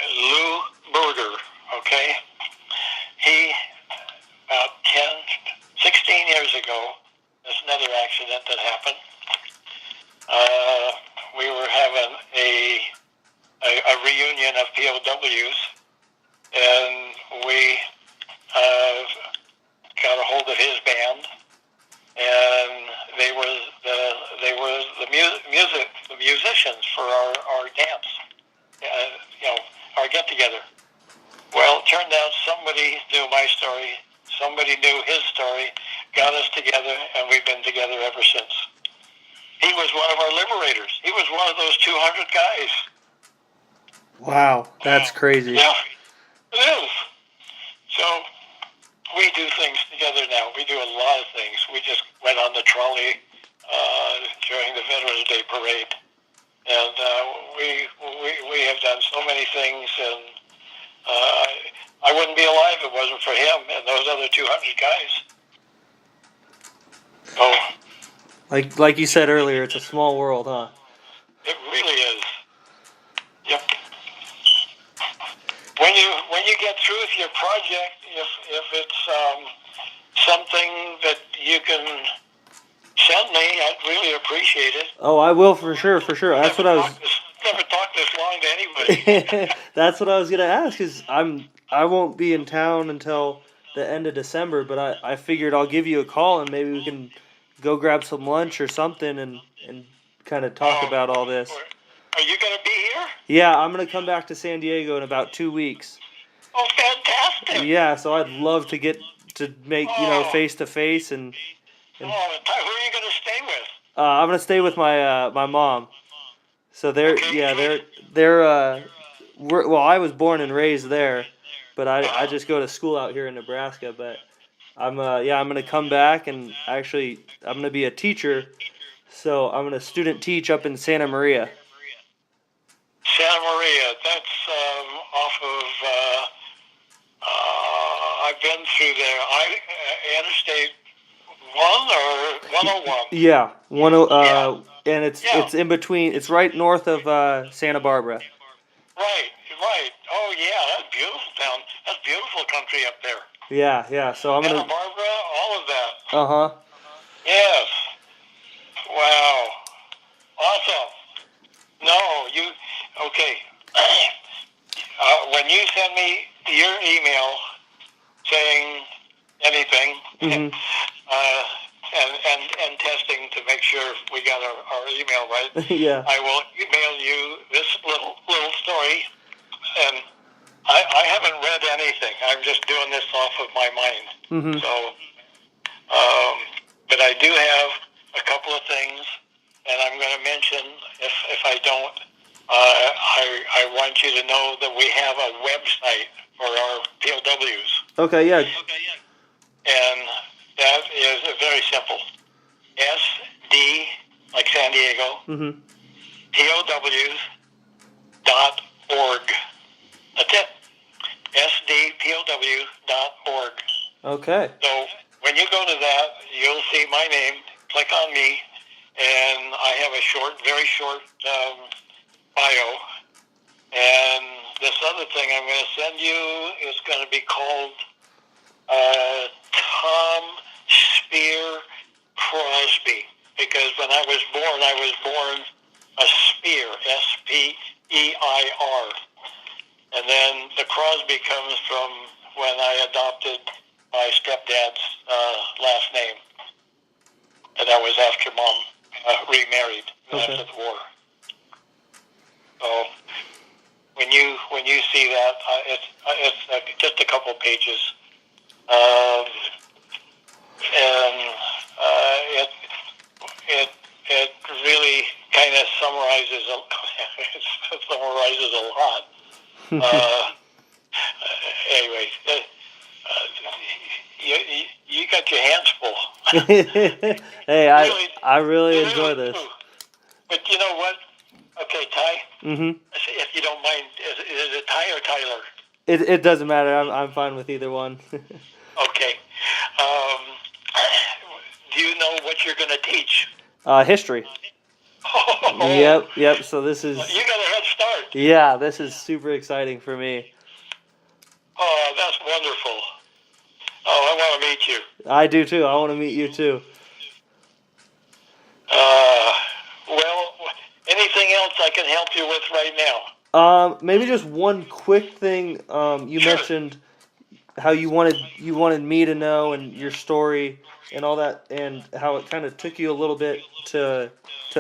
Lou Berger, okay, he, about 16 years ago, there's another accident that happened. We were having a reunion of POWs, and we got a hold of his band, and they were the musicians for our dance, our get together. Well, it turned out somebody knew my story, somebody knew his story, got us together, and we've been together ever since. He was one of our liberators. He was one of those 200 guys. Wow, that's crazy. Yeah, it is. So we do things together now. We do a lot of things. We just went on the trolley during the Veterans Day parade, and we have done so many things. And I wouldn't be alive if it wasn't for him and those other 200 guys. Oh, like you said earlier, it's a small world, huh? It really is. Yep. When you get through with your project, if it's something that you can send me, I'd really appreciate it. Oh, I will for sure. That's what I was. Never talked this long to anybody. That's what I was gonna ask. Is I won't be in town until the end of December, but I figured I'll give you a call and maybe we can go grab some lunch or something and kind of talk about all this. Are you going to be here? Yeah, I'm going to come back to San Diego in about 2 weeks. Oh, fantastic. Yeah, so I'd love to get to make, face to face and who are you going to stay with? I'm going to stay with my my mom. So they're I was born and raised there, but I just go to school out here in Nebraska, but I'm going to come back and actually I'm going to be a teacher. So I'm going to student teach up in Santa Maria. Santa Maria, that's off of, I've been through there. Interstate 1 or 101? Yeah, and it's in between, it's right north of Santa Barbara. Right. Oh, yeah, that's beautiful town. That's beautiful country up there. Yeah, so I'm going to... Santa Barbara, all of that. Uh-huh. Yes. Wow. Awesome. No, Okay. When you send me your email saying anything, Mm-hmm. and testing to make sure we got our email right, Yeah. I will email you this little story. And I haven't read anything. I'm just doing this off of my mind. Mm-hmm. So, but I do have a couple of things, and I'm going to mention if I don't. I want you to know that we have a website for our POWs. Okay, yeah. And that is very simple. SD, like San Diego, Mm-hmm. POWs.org. That's it. SDPOW.org. Okay. So when you go to that, you'll see my name. Click on me, and I have a very short bio. And this other thing I'm going to send you is going to be called Tom Spear Crosby, because when I was born a Spear, Speir. And then the Crosby comes from when I adopted my stepdad's last name. And that was after Mom remarried after the war. So when you see that, it's just a couple pages, and it really kind of summarizes a lot. Anyway, you got your hands full. Hey, I really enjoy this. But you know what? Okay, Ty. Mm-hmm. If you don't mind, is it Ty or Tyler? It doesn't matter. I'm fine with either one. Okay. Do you know what you're going to teach? History. Oh, Yep. So this is. You got a head start. Yeah, this is super exciting for me. Oh, that's wonderful. Oh, I want to meet you. I do too. I want to meet you too. Well, anything else I can help you with right now? Maybe just one quick thing. You Sure. mentioned how you wanted me to know and your story and all that, and how it kind of took you a little bit to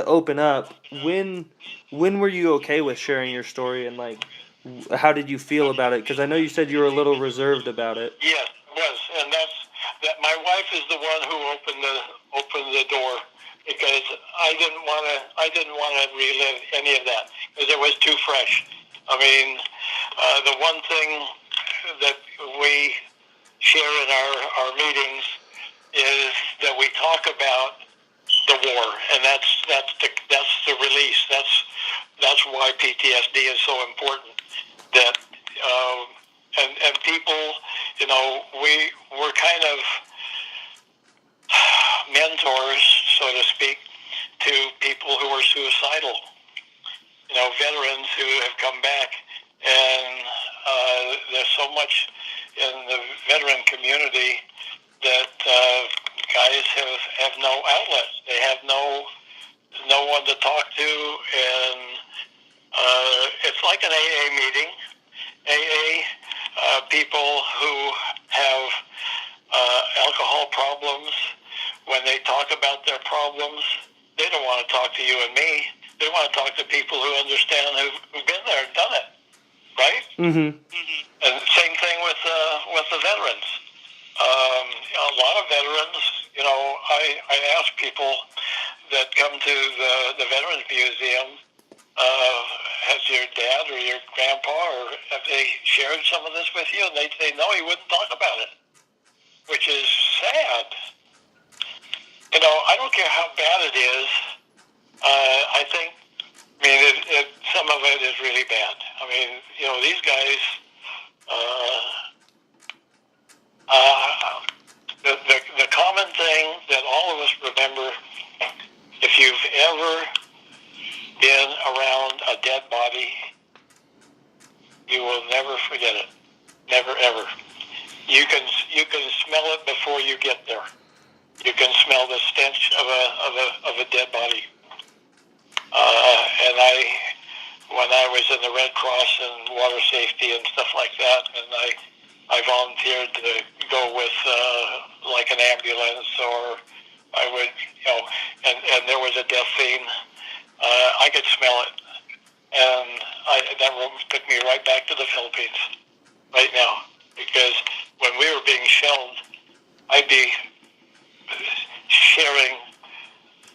open up. When were you okay with sharing your story, and like how did you feel about it? Because I know you said you were a little reserved about it. Yes, it was, and that. My wife is the one who opened the door, because I didn't want to relive any of that, because it was too fresh. I mean, the one thing that we share in our meetings is that we talk about the war, and that's the release. That's why PTSD is so important. That and people, we're kind of mentors, so to speak, to people who are suicidal. Veterans who have come back, and there's so much in the veteran community that guys have no outlets. They have no one to talk to, and it's like an AA meeting. AA people who have alcohol problems, when they talk about their problems, they don't want to talk to you and me. They want to talk to people who understand, who've been there and done it, right? Mm-hmm. And same thing with the veterans. A lot of veterans, I ask people that come to the Veterans Museum, has your dad or your grandpa, or have they shared some of this with you? And they say, no, he wouldn't talk about it, which is sad. I don't care how bad it is. Some of it is really bad. I mean, these guys, the common thing that all of us remember, if you've ever been around a dead body, you will never forget it. Never, ever. You can smell it before you get there. You can smell the stench of a dead body. And when I was in the Red Cross and water safety and stuff like that, and I volunteered to go with like an ambulance, or I would, and there was a death scene. I could smell it, and that took me right back to the Philippines right now, because when we were being shelled, I'd be sharing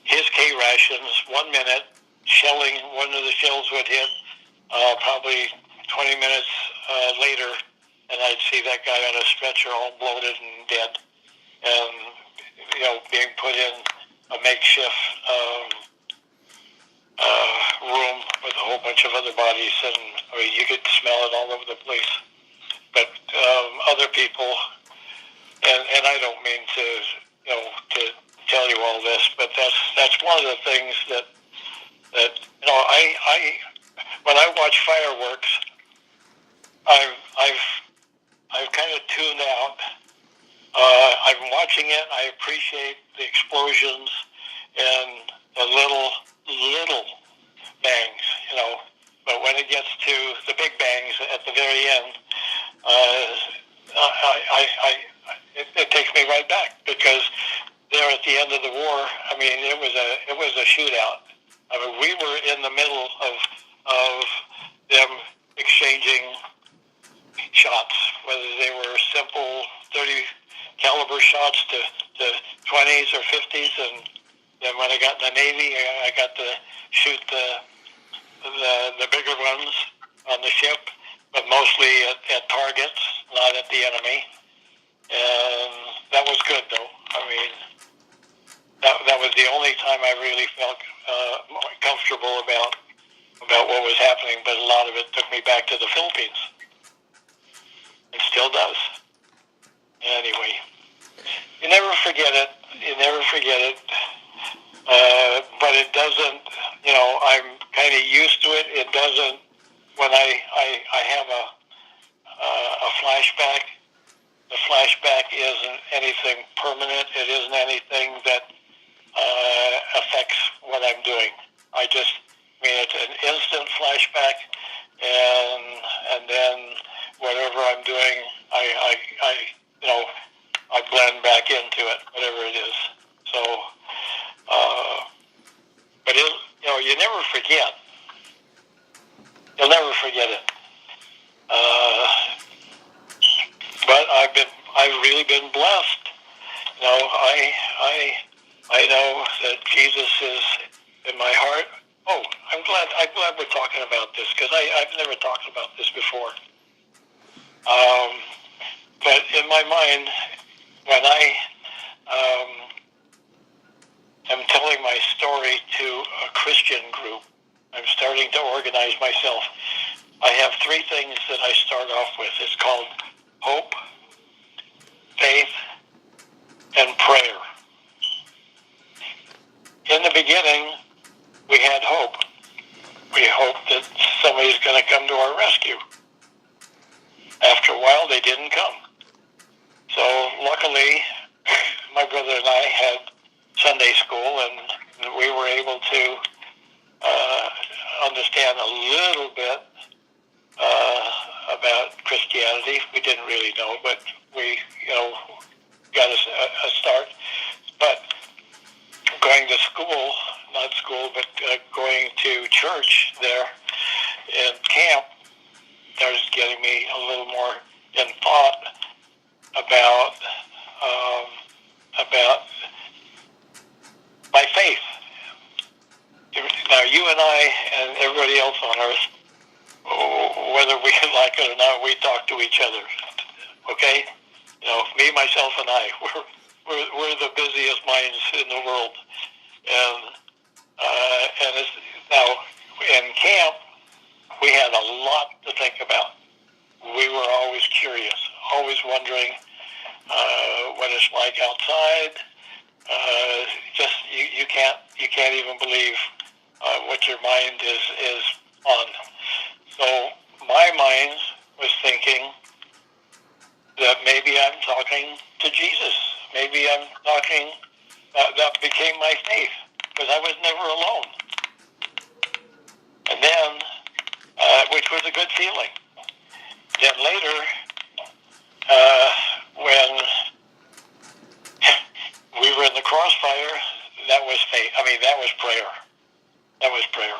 his K rations 1 minute, shelling, one of the shells would hit probably 20 minutes later, and I'd see that guy on a stretcher all bloated and dead, and being put in a makeshift room with a whole bunch of other bodies, and I mean, you could smell it all over the place. But other people, and I don't mean to tell you all this, but that's one of the things that I when I watch fireworks, I've kind of tuned out. I'm watching it. I appreciate the explosions and the little bangs, But when it gets to the big bangs at the very end, it takes me right back, because there at the end of the war, I mean, it was a shootout. I mean, we were in the middle of them exchanging shots, whether they were simple 30 caliber shots to 20s or 50s, and then when I got in the Navy, I got to shoot the bigger ones on the ship, but mostly at targets, not at the enemy. And that was good, though. I mean, that was the only time I really felt more comfortable about what was happening. But a lot of it took me back to the Philippines. It still does. Anyway, you never forget it. You never forget it. But it doesn't. I'm kind of used to it. It doesn't. When I have a flashback, the flashback isn't anything permanent. It isn't anything that affects what I'm doing. It's an instant flashback, and then whatever I'm doing, I blend back into it, whatever it is. So, but you never forget. You'll never forget it. But I've really been blessed. I know that Jesus is in my heart. Oh, I'm glad we're talking about this, because I've never talked about this before. But in my mind, when I am telling my story to a Christian group, I'm starting to organize myself. I have 3 things that I start off with. It's called hope, faith, and prayer. In the beginning, we had hope. We hoped that somebody's going to come to our rescue. After a while, they didn't come. So luckily, my brother and I had Sunday school, and we were able to understand a little bit about Christianity. We didn't really know, but we, got a start. But going to school, not school, but going to church there in camp, that was getting me a little more in thought about my faith. Now, you and I and everybody else on earth, whether we like it or not, we talk to each other. Okay, me, myself, and I, we're the busiest minds in the world, and it's, now in camp we had a lot to think about. We were always curious, always wondering what it's like outside. Just you can't even believe what your mind is on. So my mind was thinking that maybe I'm talking to Jesus. Maybe I'm talking. That became my faith, because I was never alone. And then which was a good feeling. Then later, when we were in the crossfire, that was faith. I mean, that was prayer. That was prayer.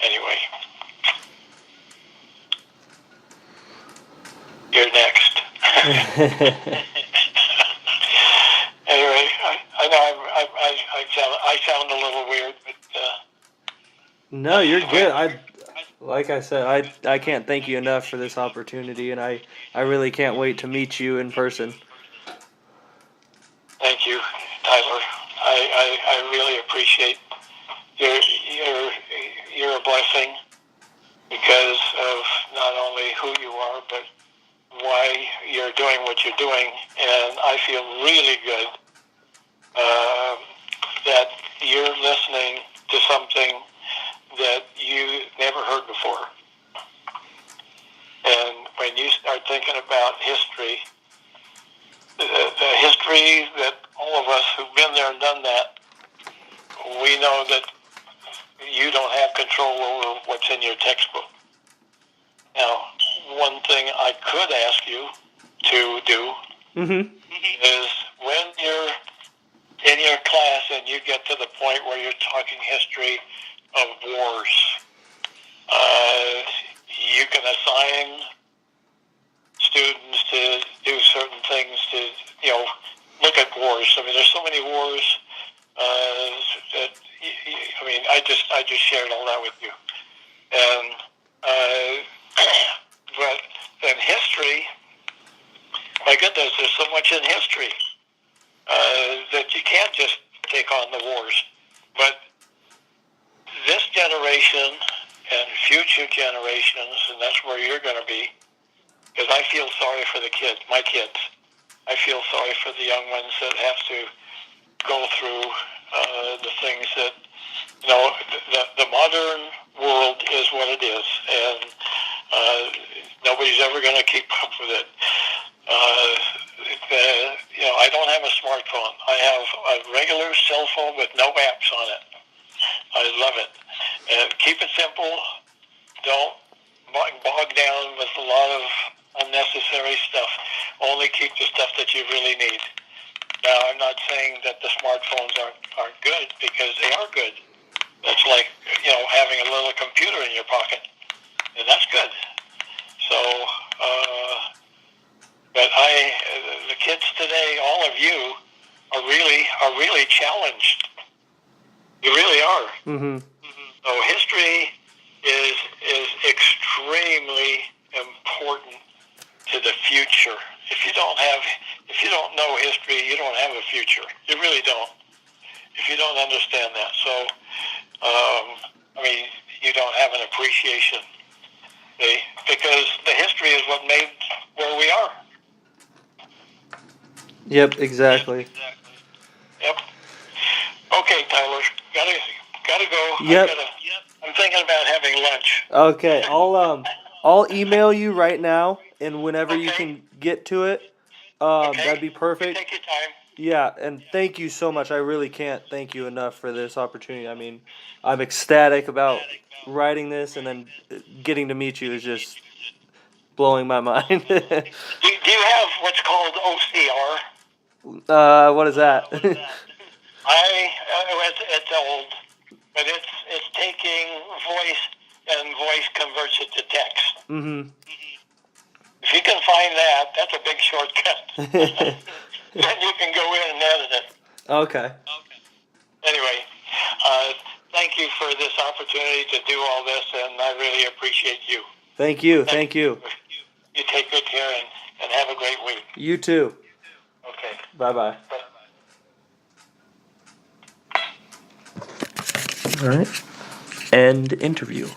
Anyway, you're next. Anyway, I know I sound a little weird, but No, you're good. Like I said, I can't thank you enough for this opportunity, and I really can't wait to meet you in person. thank you, Tyler. I really appreciate you're a blessing because of not only who you are, but why you're doing what you're doing, and I feel really good that you're listening to something that you never heard before. And when you start thinking about history, the history that all of us who've been there and done that, we know that you don't have control over what's in your textbook. Now, one thing I could ask you to do is when you're in your class and you get to the point where you're talking history of wars, you can assign students to do certain things to, look at wars. I mean, there's so many wars that, I just shared all that with you. And, but in history, my goodness, there's so much in history that you can't just take on the wars. But this generation and future generations, and that's where you're going to be, because I feel sorry for the kids, my kids. I feel sorry for the young ones that have to go through the things that, the modern world is what it is, and nobody's ever going to keep up with it. I don't have a smartphone. I have a regular cell phone with no apps on it. I love it. And keep it simple. Don't bog down with a lot of unnecessary stuff. Only keep the stuff that you really need. Now, I'm not saying that the smartphones aren't good, because they are good. That's like, having a little computer in your pocket. And that's good. So, but the kids today, all of you, are really challenged. You really are. So history is extremely important to the future. If you don't know history, you don't have a future. You really don't. If you don't understand that, so you don't have an appreciation. Because the history is what made where we are. Yep, exactly. Yep. Okay, Tyler, gotta go. Yep. I'm thinking about having lunch. Okay, I'll email you right now, and whenever you can get to it, that'd be perfect. Take your time. Yeah, and thank you so much. I really can't thank you enough for this opportunity. I mean, I'm ecstatic about writing this, and then getting to meet you is just blowing my mind. Do you have what's called OCR? What is that? It's old, but it's taking voice and voice converts it to text. If you can find that, that's a big shortcut. Then you can go in and edit it. Okay. Anyway, thank you for this opportunity to do all this, and I really appreciate you. Thank you. Thank you. You take good care and have a great week. You too. Okay. Bye-bye. All right. End interview.